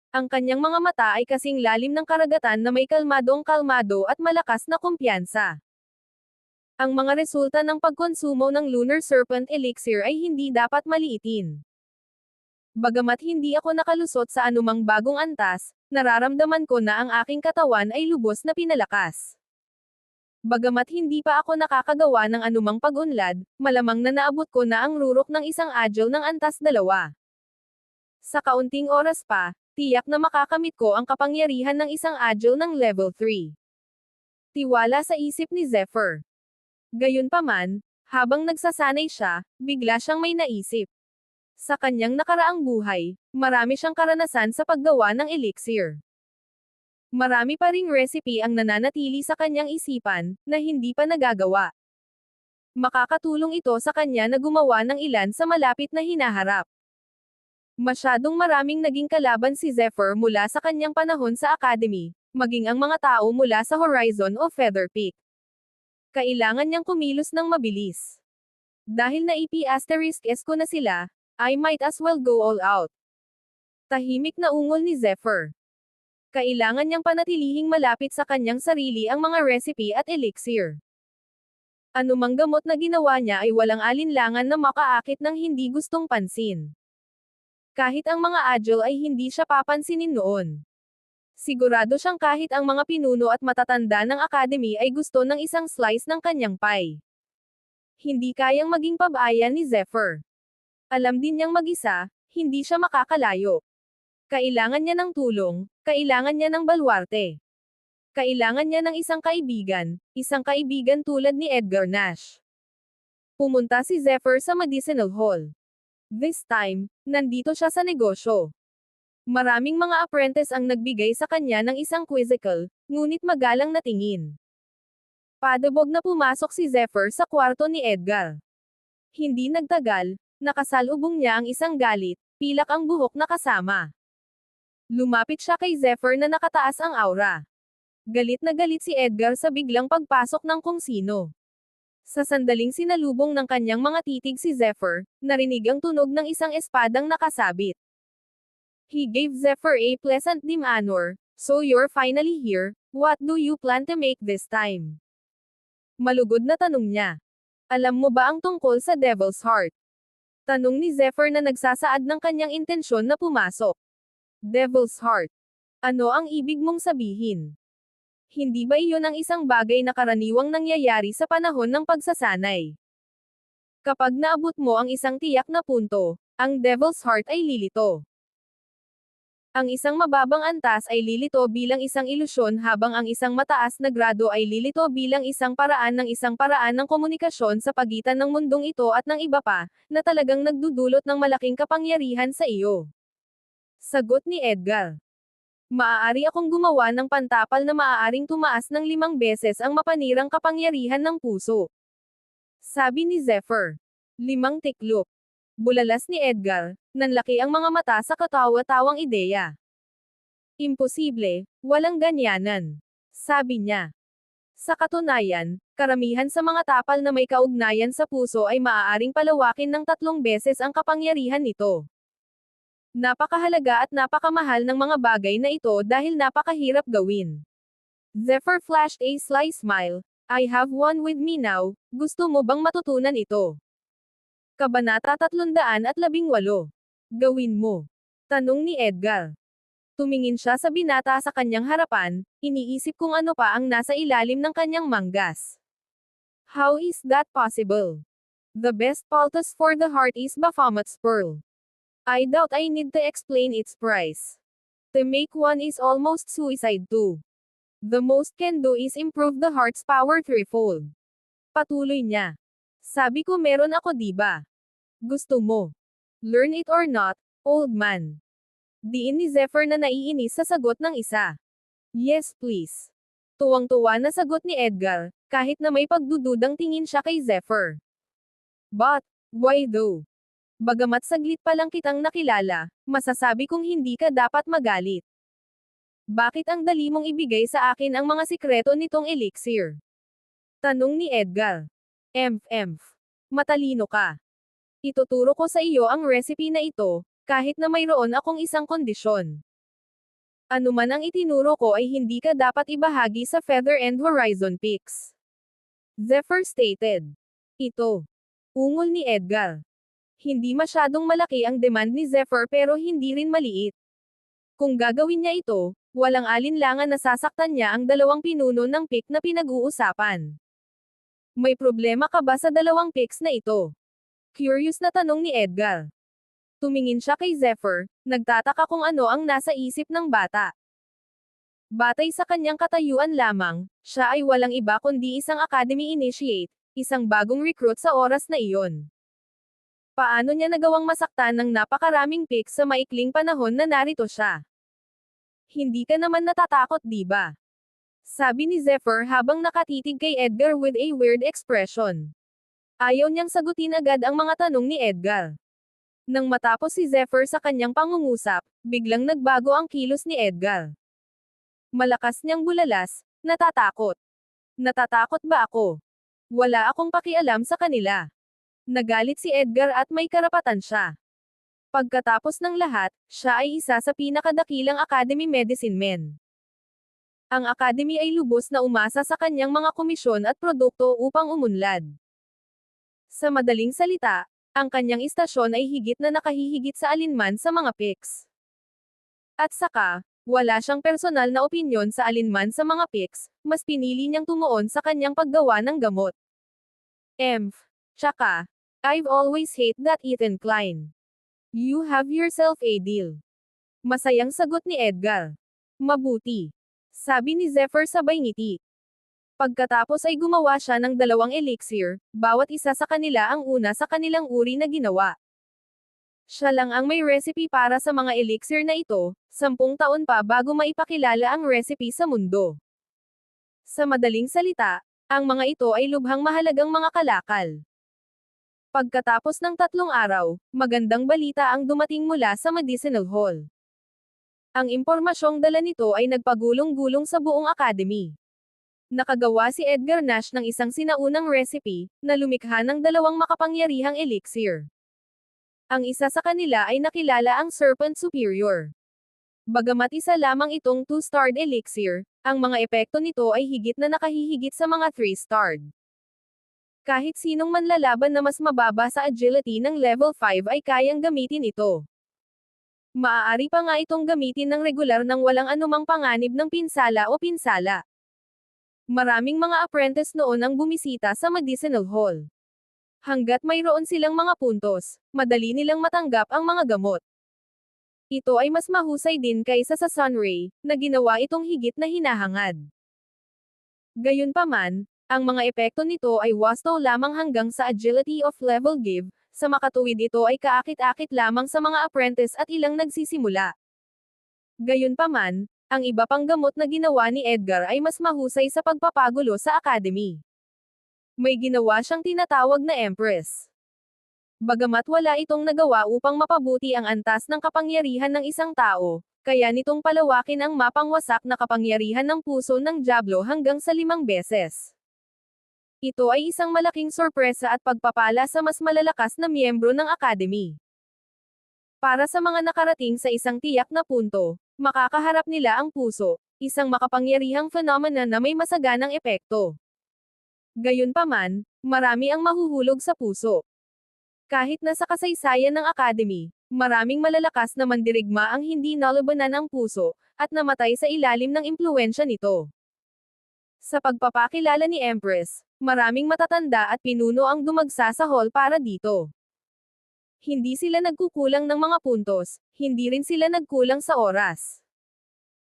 Ang kanyang mga mata ay kasing lalim ng karagatan na may kalmadong-kalmado at malakas na kumpiyansa. Ang mga resulta ng pagkonsumo ng Lunar Serpent Elixir ay hindi dapat maliitin. Bagamat hindi ako nakalusot sa anumang bagong antas, nararamdaman ko na ang aking katawan ay lubos na pinalakas. Bagamat hindi pa ako nakakagawa ng anumang pag-unlad, malamang na naabot ko na ang rurok ng isang agile ng antas 2. Sa kaunting oras pa, tiyak na makakamit ko ang kapangyarihan ng isang agile ng level 3. Tiwala sa isip ni Zephyr. Gayunpaman, habang nagsasanay siya, bigla siyang may naisip. Sa kanyang nakaraang buhay, marami siyang karanasan sa paggawa ng elixir. Marami pa ring recipe ang nananatili sa kanyang isipan, na hindi pa nagagawa. Makakatulong ito sa kanya na gumawa ng ilan sa malapit na hinaharap. Masyadong maraming naging kalaban si Zephyr mula sa kanyang panahon sa academy, maging ang mga tao mula sa Horizon o Feather Peak. Kailangan niyang kumilos ng mabilis. Dahil na-IP**s ko na sila, I might as well go all out. Tahimik na ungol ni Zephyr. Kailangan niyang panatilihing malapit sa kanyang sarili ang mga recipe at elixir. Anumang gamot na ginawa niya ay walang alinlangan na makaakit ng hindi gustong pansin. Kahit ang mga agile ay hindi siya papansinin noon. Sigurado siyang kahit ang mga pinuno at matatanda ng academy ay gusto ng isang slice ng kanyang pie. Hindi kayang maging pabayan ni Zephyr. Alam din niyang mag-isa, hindi siya makakalayo. Kailangan niya ng tulong, kailangan niya ng balwarte. Kailangan niya ng isang kaibigan tulad ni Edgar Nash. Pumunta si Zephyr sa Medicinal Hall. This time, nandito siya sa negosyo. Maraming mga apprentice ang nagbigay sa kanya ng isang quizzical, ngunit magalang na tingin. Padabog na pumasok si Zephyr sa kwarto ni Edgar. Hindi nagtagal, nakasalubong niya ang isang galit, pilak ang buhok na kasama. Lumapit siya kay Zephyr na nakataas ang aura. Galit na galit si Edgar sa biglang pagpasok ng kung sino. Sa sandaling sinalubong ng kanyang mga titig si Zephyr, narinig ang tunog ng isang espadang nakasabit. He gave Zephyr a pleasant demeanor. So you're finally here, what do you plan to make this time? Malugod na tanong niya. Alam mo ba ang tungkol sa Devil's Heart? Tanong ni Zephyr na nagsasaad ng kanyang intensyon na pumasok. Devil's Heart. Ano ang ibig mong sabihin? Hindi ba iyon ang isang bagay na karaniwang nangyayari sa panahon ng pagsasanay? Kapag naabot mo ang isang tiyak na punto, ang Devil's Heart ay lilito. Ang isang mababang antas ay lilito bilang isang ilusyon habang ang isang mataas na grado ay lilito bilang isang paraan ng komunikasyon sa pagitan ng mundong ito at ng iba pa, na talagang nagdudulot ng malaking kapangyarihan sa iyo. Sagot ni Edgar. Maaari akong gumawa ng pantapal na maaaring tumaas ng 5 beses ang mapanirang kapangyarihan ng puso. Sabi ni Zephyr. 5 tiklop. Bulalas ni Edgar, nanlaki ang mga mata sa katawa-tawang ideya. Imposible, walang ganyanan. Sabi niya. Sa katunayan, karamihan sa mga tapal na may kaugnayan sa puso ay maaaring palawakin ng 3 beses ang kapangyarihan nito. Napakahalaga at napakamahal ng mga bagay na ito dahil napakahirap gawin. Zephyr flashed a sly smile. I have one with me now, gusto mo bang matutunan ito? Kabanata 318. Gawin mo. Tanong ni Edgar. Tumingin siya sa binata sa kanyang harapan, iniisip kung ano pa ang nasa ilalim ng kanyang manggas. How is that possible? The best poultice for the heart is Baphomet's Pearl. I doubt I need to explain its price. To make one is almost suicide too. The most can do is improve the heart's power threefold. Patuloy niya. Sabi ko meron ako diba? Gusto mo? Learn it or not, old man. Diin ni Zephyr na naiinis sa sagot ng isa. Yes please. Tuwang-tuwa na sagot ni Edgar, kahit na may pagdududang tingin siya kay Zephyr. But, why though? Bagamat saglit pa lang kitang nakilala, masasabi kong hindi ka dapat magalit. Bakit ang dali mong ibigay sa akin ang mga sikreto nitong elixir? Tanong ni Edgar. Emph. Matalino ka. Ituturo ko sa iyo ang recipe na ito, kahit na mayroon akong isang kondisyon. Ano man ang itinuro ko ay hindi ka dapat ibahagi sa Feather and Horizon Peaks. Zephyr stated. Ito. Ungol ni Edgar. Hindi masyadong malaki ang demand ni Zephyr pero hindi rin maliit. Kung gagawin niya ito, walang alinlangan na sasaktan niya ang 2 pinuno ng peak na pinag-uusapan. May problema ka ba sa 2 peaks na ito? Curious na tanong ni Edgar. Tumingin siya kay Zephyr, nagtataka kung ano ang nasa isip ng bata. Batay sa kanyang katayuan lamang, siya ay walang iba kundi isang academy initiate, isang bagong recruit sa oras na iyon. Paano niya nagawang masaktan ng napakaraming peaks sa maikling panahon na narito siya? Hindi ka naman natatakot diba? Sabi ni Zephyr habang nakatitig kay Edgar with a weird expression. Ayaw niyang sagutin agad ang mga tanong ni Edgar. Nang matapos si Zephyr sa kanyang pangungusap, biglang nagbago ang kilos ni Edgar. Malakas niyang bulalas, natatakot. Natatakot ba ako? Wala akong pakialam sa kanila. Nagalit si Edgar at may karapatan siya. Pagkatapos ng lahat, siya ay isa sa pinakadakilang Academy Medicine Men. Ang Academy ay lubos na umasa sa kanyang mga komisyon at produkto upang umunlad. Sa madaling salita, ang kanyang istasyon ay higit na nakahihigit sa alinman sa mga peaks. At saka, wala siyang personal na opinyon sa alinman sa mga peaks, mas pinili niyang tumuon sa kanyang paggawa ng gamot. Tsaka, I've always hate that Ethan Klein. You have yourself a deal. Masayang sagot ni Edgar. Mabuti. Sabi ni Zephyr sabay ngiti. Pagkatapos ay gumawa siya ng 2 elixir, bawat isa sa kanila ang una sa kanilang uri na ginawa. Siya lang ang may recipe para sa mga elixir na ito, 10 taon pa bago maipakilala ang recipe sa mundo. Sa madaling salita, ang mga ito ay lubhang mahalagang mga kalakal. Pagkatapos ng 3 araw, magandang balita ang dumating mula sa Medicinal Hall. Ang impormasyong dala nito ay nagpagulong-gulong sa buong academy. Nakagawa si Edgar Nash ng isang sinaunang recipe, na lumikha ng 2 makapangyarihang elixir. Ang isa sa kanila ay nakilala ang Serpent Superior. Bagamat isa lamang itong 2-starred elixir, ang mga epekto nito ay higit na nakahihigit sa mga 3-starred. Kahit sinong manlalaban na mas mababa sa agility ng level 5 ay kayang gamitin ito. Maaari pa nga itong gamitin ng regular nang walang anumang panganib ng pinsala o pinsala. Maraming mga apprentice noon ang bumisita sa Medicinal Hall. Hanggat mayroon silang mga puntos, madali nilang matanggap ang mga gamot. Ito ay mas mahusay din kaysa sa Sunray, na ginawa itong higit na hinahangad. Gayunpaman, ang mga epekto nito ay wasto lamang hanggang sa agility of level give, sa makatuwid ito ay kaakit-akit lamang sa mga apprentice at ilang nagsisimula. Gayunpaman, Ang iba pang gamot na ginawa ni Edgar ay mas mahusay sa pagpapagulo sa Academy. May ginawa siyang tinatawag na Empress. Bagamat wala itong nagawa upang mapabuti ang antas ng kapangyarihan ng isang tao, kaya nitong palawakin ang mapangwasak na kapangyarihan ng puso ng Diablo hanggang sa 5 beses. Ito ay isang malaking sorpresa at pagpapala sa mas malalakas na miyembro ng Academy. Para sa mga nakarating sa isang tiyak na punto, makakaharap nila ang puso, isang makapangyarihang phenomena na may masaganang epekto. Gayunpaman, marami ang mahuhulog sa puso. Kahit na sa kasaysayan ng Academy, maraming malalakas na mandirigma ang hindi nalabanan ang puso, at namatay sa ilalim ng impluwensya nito. Sa pagpapakilala ni Empress, maraming matatanda at pinuno ang dumagsa sa hall para dito. Hindi sila nagkukulang ng mga puntos, hindi rin sila nagkulang sa oras.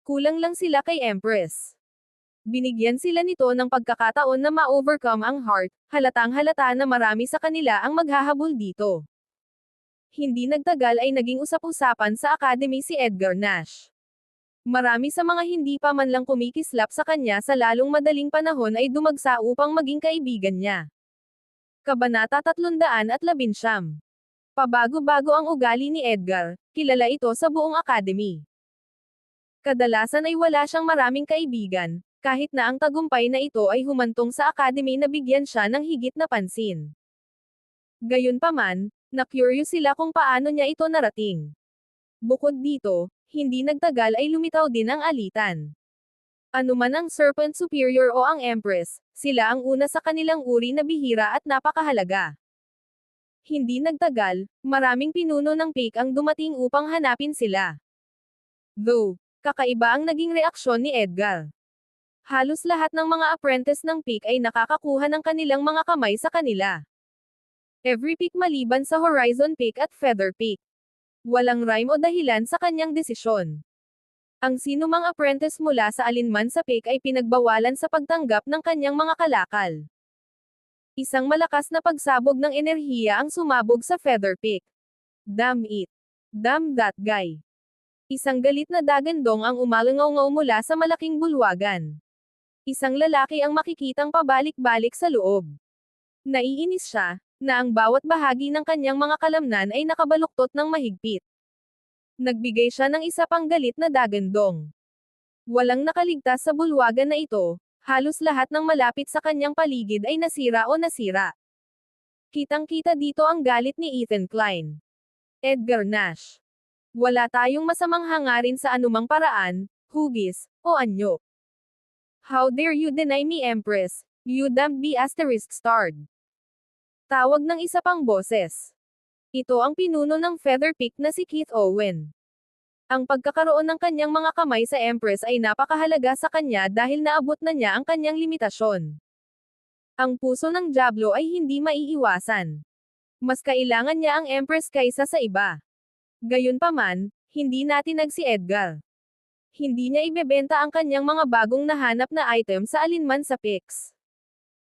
Kulang lang sila kay Empress. Binigyan sila nito ng pagkakataon na ma-overcome ang heart, halatang-halata na marami sa kanila ang maghahabol dito. Hindi nagtagal ay naging usap-usapan sa Academy si Edgar Nash. Marami sa mga hindi pa man lang kumikislap sa kanya sa lalong madaling panahon ay dumagsa upang maging kaibigan niya. Kabanata 319. Pabago-bago ang ugali ni Edgar, kilala ito sa buong Academy. Kadalasan ay wala siyang maraming kaibigan, kahit na ang tagumpay na ito ay humantong sa Academy na bigyan siya ng higit na pansin. Gayunpaman, na-curious sila kung paano niya ito narating. Bukod dito, hindi nagtagal ay lumitaw din ang alitan. Anuman ang Serpent Superior o ang Empress, sila ang una sa kanilang uri na bihira at napakahalaga. Hindi nagtagal, maraming pinuno ng Peak ang dumating upang hanapin sila. Though, kakaiba ang naging reaksyon ni Edgar. Halos lahat ng mga apprentice ng Peak ay nakakakuha ng kanilang mga kamay sa kanila. Every Peak maliban sa Horizon Peak at Feather Peak. Walang rhyme o dahilan sa kanyang desisyon. Ang sinumang apprentice mula sa alinman sa Peak ay pinagbawalan sa pagtanggap ng kanyang mga kalakal. Isang malakas na pagsabog ng enerhiya ang sumabog sa Feather Peak. Damn it. Damn that guy. Isang galit na dagandong ang umalangaw mula sa malaking bulwagan. Isang lalaki ang makikitang pabalik-balik sa loob. Naiinis siya, na ang bawat bahagi ng kanyang mga kalamnan ay nakabaluktot ng mahigpit. Nagbigay siya ng isa pang galit na dagandong. Walang nakaligtas sa bulwagan na ito, halos lahat ng malapit sa kanyang paligid ay nasira o nasira. Kitang-kita dito ang galit ni Ethan Klein. Edgar Nash. Wala tayong masamang hangarin sa anumang paraan, hugis, o anyo. How dare you deny me Empress, you damned be *starred. Tawag ng isa pang boses. Ito ang pinuno ng Feather Peak na si Keith Owen. Ang pagkakaroon ng kanyang mga kamay sa Empress ay napakahalaga sa kanya dahil naabot na niya ang kanyang limitasyon. Ang puso ng Diablo ay hindi maiiwasan. Mas kailangan niya ang Empress kaysa sa iba. Gayunpaman, hindi natinag si Edgar. Hindi niya ibebenta ang kanyang mga bagong nahanap na item sa alinman sa Pix.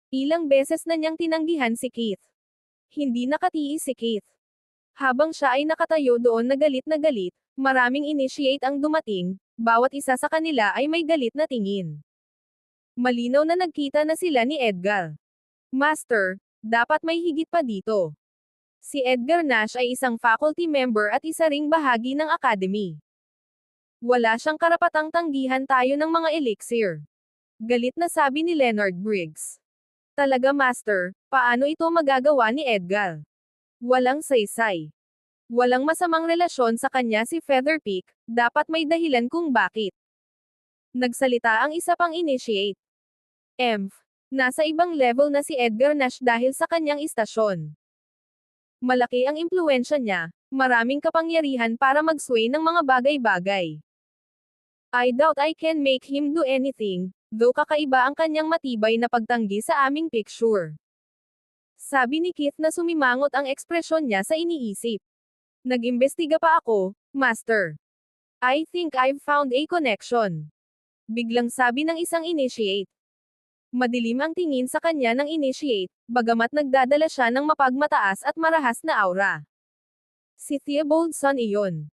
Ilang beses na niyang tinanggihan si Keith. Hindi nakatiis si Keith. Habang siya ay nakatayo doon na galit, maraming initiate ang dumating, bawat isa sa kanila ay may galit na tingin. Malinaw na nagkita na sila ni Edgar. Master, dapat may higit pa dito. Si Edgar Nash ay isang faculty member at isa ring bahagi ng Academy. Wala siyang karapatang tanggihan tayo ng mga elixir. Galit na sabi ni Leonard Briggs. Talaga Master, paano ito magagawa ni Edgar? Walang saysay. Walang masamang relasyon sa kanya si Feather Peak, dapat may dahilan kung bakit. Nagsalita ang isa pang initiate. Nasa ibang level na si Edgar Nash dahil sa kanyang istasyon. Malaki ang impluwensya niya, maraming kapangyarihan para mag-sway ng mga bagay-bagay. I doubt I can make him do anything, though kakaiba ang kanyang matibay na pagtanggi sa aming picture. Sabi ni Keith na sumimangot ang ekspresyon niya sa iniisip. Nag-imbestiga pa ako, Master. I think I've found a connection. Biglang sabi ng isang initiate. Madilim ang tingin sa kanya ng initiate, bagamat nagdadala siya ng mapagmataas at marahas na aura. Si Theobald's son iyon.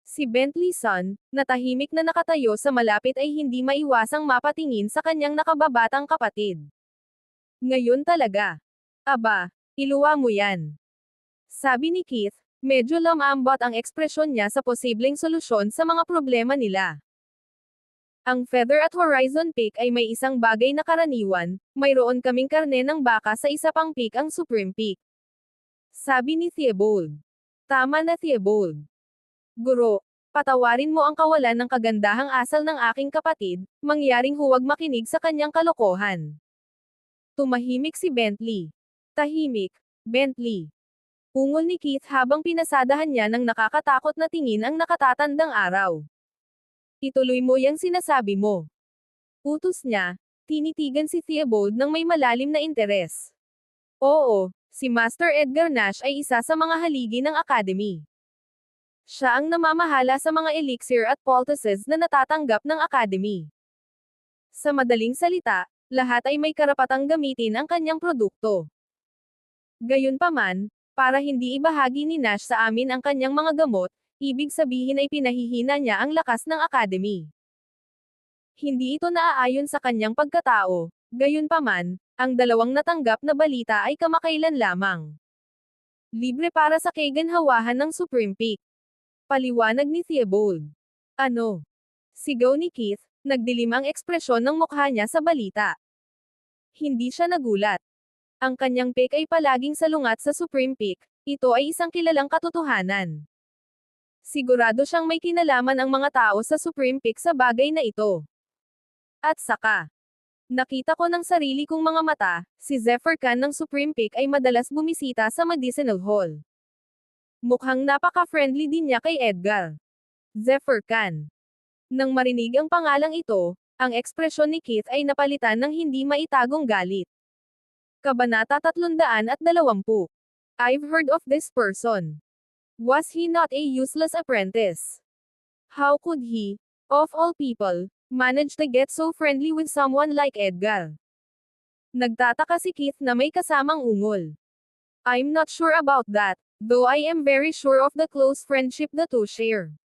Si Bentley's son, na tahimik na nakatayo sa malapit ay hindi maiwasang mapatingin sa kanyang nakababatang kapatid. Ngayon talaga. Aba, iluwa mo yan. Sabi ni Keith, medyo lamambot ang ekspresyon niya sa posibleng solusyon sa mga problema nila. Ang Feather at Horizon Peak ay may isang bagay na karaniwan, mayroon kaming karne ng baka sa isa pang peak, ang Supreme Peak. Sabi ni Theobald. Tama na, Theobald. Guro, patawarin mo ang kawalan ng kagandahang asal ng aking kapatid, mangyaring huwag makinig sa kanyang kalokohan. Tumahimik si Bentley. Tahimik, Bentley. Ungol ni Keith habang pinasadahan niya ng nakakatakot na tingin ang nakatatandang araw. Ituloy mo yang sinasabi mo. Utos niya, tinitigan si Theobald ng may malalim na interes. Oo, si Master Edgar Nash ay isa sa mga haligi ng Academy. Siya ang namamahala sa mga elixir at poultices na natatanggap ng Academy. Sa madaling salita, lahat ay may karapatang gamitin ang kanyang produkto. Gayunpaman, para hindi ibahagi ni Nash sa amin ang kanyang mga gamot, ibig sabihin ay pinahihina niya ang lakas ng Academy. Hindi ito naaayon sa kanyang pagkatao, gayunpaman, ang dalawang natanggap na balita ay kamakailan lamang. Libre para sa kaganhawahan ng Supreme Peak. Paliwanag ni Theobald. Ano? Sigaw ni Keith, nagdilim ang ekspresyon ng mukha niya sa balita. Hindi siya nagulat. Ang kanyang peak ay palaging salungat sa Supreme Peak, ito ay isang kilalang katotohanan. Sigurado siyang may kinalaman ang mga tao sa Supreme Peak sa bagay na ito. At saka, nakita ko ng sarili kong mga mata, si Zephyr Khan ng Supreme Peak ay madalas bumisita sa Medicinal Hall. Mukhang napaka-friendly din niya kay Edgar. Zephyr Khan. Nang marinig ang pangalang ito, ang ekspresyon ni Keith ay napalitan ng hindi maitagong galit. Kabanata 320. I've heard of this person. Was he not a useless apprentice? How could he, of all people, manage to get so friendly with someone like Edgar? Nagtataka si Keith na may kasamang ungol. I'm not sure about that, though I am very sure of the close friendship the two share.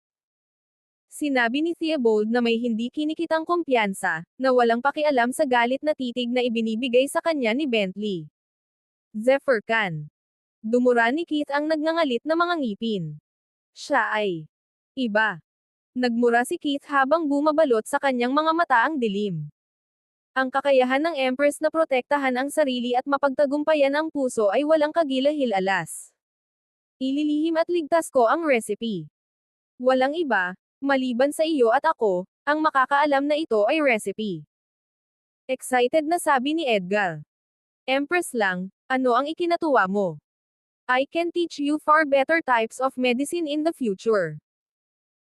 Sinabi ni Theobald na may hindi kinikitang kumpiyansa, na walang pakialam sa galit na titig na ibinibigay sa kanya ni Bentley. Zephyr Khan. Dumura ni Keith ang nagngangalit na mga ngipin. Siya ay iba. Nagmura si Keith habang bumabalot sa kanyang mga mata ang dilim. Ang kakayahan ng Empress na protektahan ang sarili at mapagtagumpayan ang puso ay walang kagilahil-alas. Ililihim at ligtas ko ang recipe. Walang iba, maliban sa iyo at ako, ang makakaalam na ito ay recipe. Excited na sabi ni Edgar. Empress lang, ano ang ikinatuwa mo? I can teach you far better types of medicine in the future.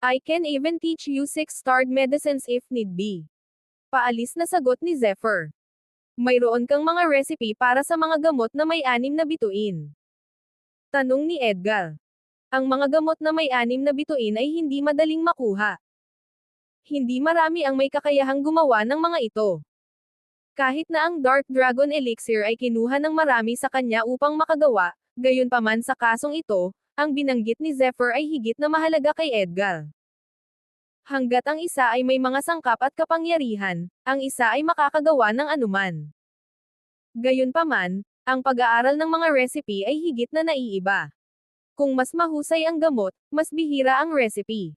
I can even teach you 6-starred medicines if need be. Paalis na sagot ni Zephyr. Mayroon kang mga recipe para sa mga gamot na may 6 na bituin. Tanong ni Edgar. Ang mga gamot na may 6 na bituin ay hindi madaling makuha. Hindi marami ang may kakayahang gumawa ng mga ito. Kahit na ang Dark Dragon Elixir ay kinuha ng marami sa kanya upang makagawa, gayunpaman sa kasong ito, ang binanggit ni Zephyr ay higit na mahalaga kay Edgar. Hanggat ang isa ay may mga sangkap at kapangyarihan, ang isa ay makakagawa ng anuman. Gayunpaman, ang pag-aaral ng mga recipe ay higit na naiiba. Kung mas mahusay ang gamot, mas bihira ang recipe.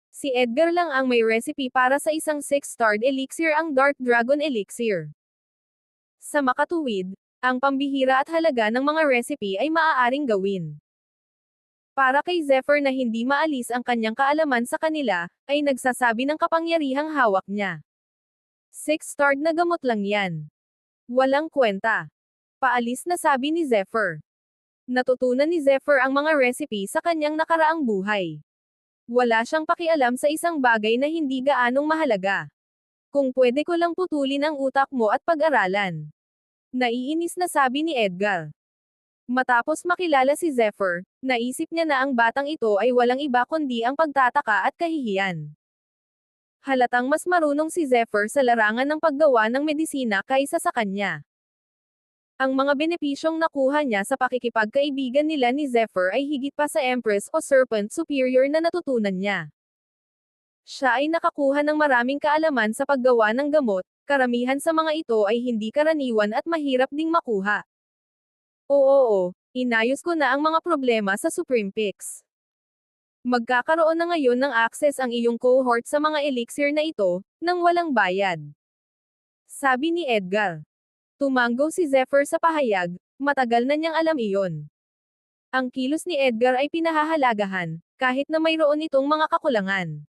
Si Edgar lang ang may recipe para sa isang 6-starred elixir, ang Dark Dragon Elixir. Sa makatuwid, ang pambihira at halaga ng mga recipe ay maaaring gawin. Para kay Zephyr na hindi maalis ang kanyang kaalaman sa kanila, ay nagsasabi ng kapangyarihang hawak niya. 6-starred na gamot lang yan. Walang kwenta. Paalis na sabi ni Zephyr. Natutunan ni Zephyr ang mga recipe sa kanyang nakaraang buhay. Wala siyang pakialam sa isang bagay na hindi gaanong mahalaga. Kung pwede ko lang putulin ang utak mo at pag-aralan. Naiinis na sabi ni Edgar. Matapos makilala si Zephyr, naisip niya na ang batang ito ay walang iba kundi ang pagtataka at kahihiyan. Halatang mas marunong si Zephyr sa larangan ng paggawa ng medisina kaysa sa kanya. Ang mga benepisyong nakuha niya sa pakikipagkaibigan nila ni Zephyr ay higit pa sa Empress o Serpent Superior na natutunan niya. Siya ay nakakuha ng maraming kaalaman sa paggawa ng gamot, karamihan sa mga ito ay hindi karaniwan at mahirap ding makuha. Oo, inayos ko na ang mga problema sa Supreme Pix. Magkakaroon na ngayon ng access ang iyong cohort sa mga elixir na ito, nang walang bayad. Sabi ni Edgar. Tumanggo si Zephyr sa pahayag, matagal na niyang alam iyon. Ang kilos ni Edgar ay pinahahalagahan, kahit na mayroon itong mga kakulangan.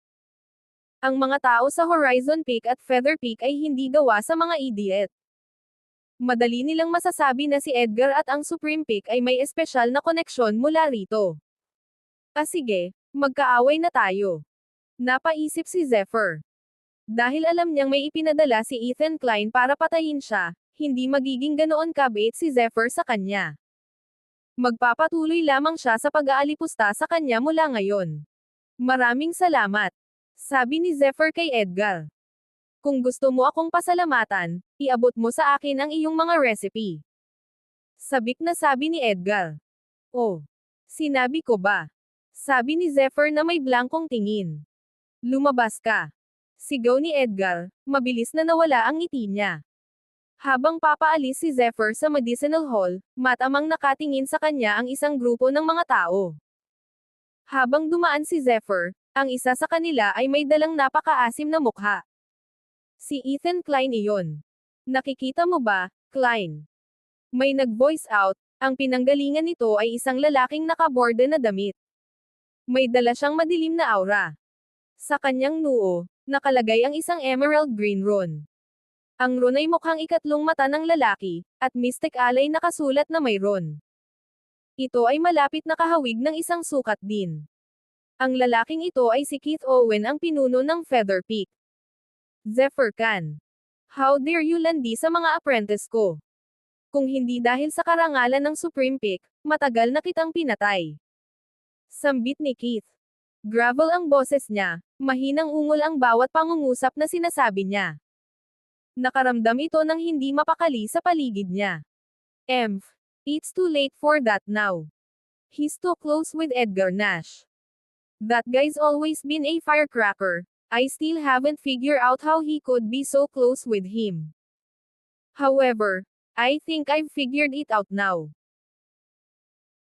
Ang mga tao sa Horizon Peak at Feather Peak ay hindi gawa sa mga idiot. Madali nilang masasabi na si Edgar at ang Supreme Peak ay may espesyal na koneksyon mula rito. Sige, magkaaway na tayo. Napaisip si Zephyr. Dahil alam niyang may ipinadala si Ethan Klein para patayin siya, hindi magiging ganoon kabait si Zephyr sa kanya. Magpapatuloy lamang siya sa pag-aalipusta sa kanya mula ngayon. Maraming salamat, sabi ni Zephyr kay Edgar. Kung gusto mo akong pasalamatan, iabot mo sa akin ang iyong mga recipe. Sabik na sabi ni Edgar. Oh, sinabi ko ba? Sabi ni Zephyr na may blankong tingin. Lumabas ka. Sigaw ni Edgar, mabilis na nawala ang ngiti niya. Habang papaalis si Zephyr sa Medicinal Hall, matamang nakatingin sa kanya ang isang grupo ng mga tao. Habang dumaan si Zephyr, ang isa sa kanila ay may dalang napakaasim na mukha. Si Ethan Klein iyon. Nakikita mo ba, Klein? May nag-voice out, ang pinanggalingan nito ay isang lalaking nakaborda na damit. May dala siyang madilim na aura. Sa kanyang noo, nakalagay ang isang emerald green rune. Ang rune ay mukhang ikatlong mata ng lalaki, at mystic alay nakasulat na may rune. Ito ay malapit na kahawig ng isang sukat din. Ang lalaking ito ay si Keith Owen, ang pinuno ng Feather Peak. Zephyr Khan. How dare you landi sa mga apprentice ko? Kung hindi dahil sa karangalan ng Supreme Peak, matagal na kitang pinatay. Sambit ni Keith. Gravel ang boses niya, mahinang ungol ang bawat pangungusap na sinasabi niya. Nakaramdam ito ng hindi mapakali sa paligid niya. It's too late for that now. He's too close with Edgar Nash. That guy's always been a firecracker. I still haven't figured out how he could be so close with him. However, I think I've figured it out now.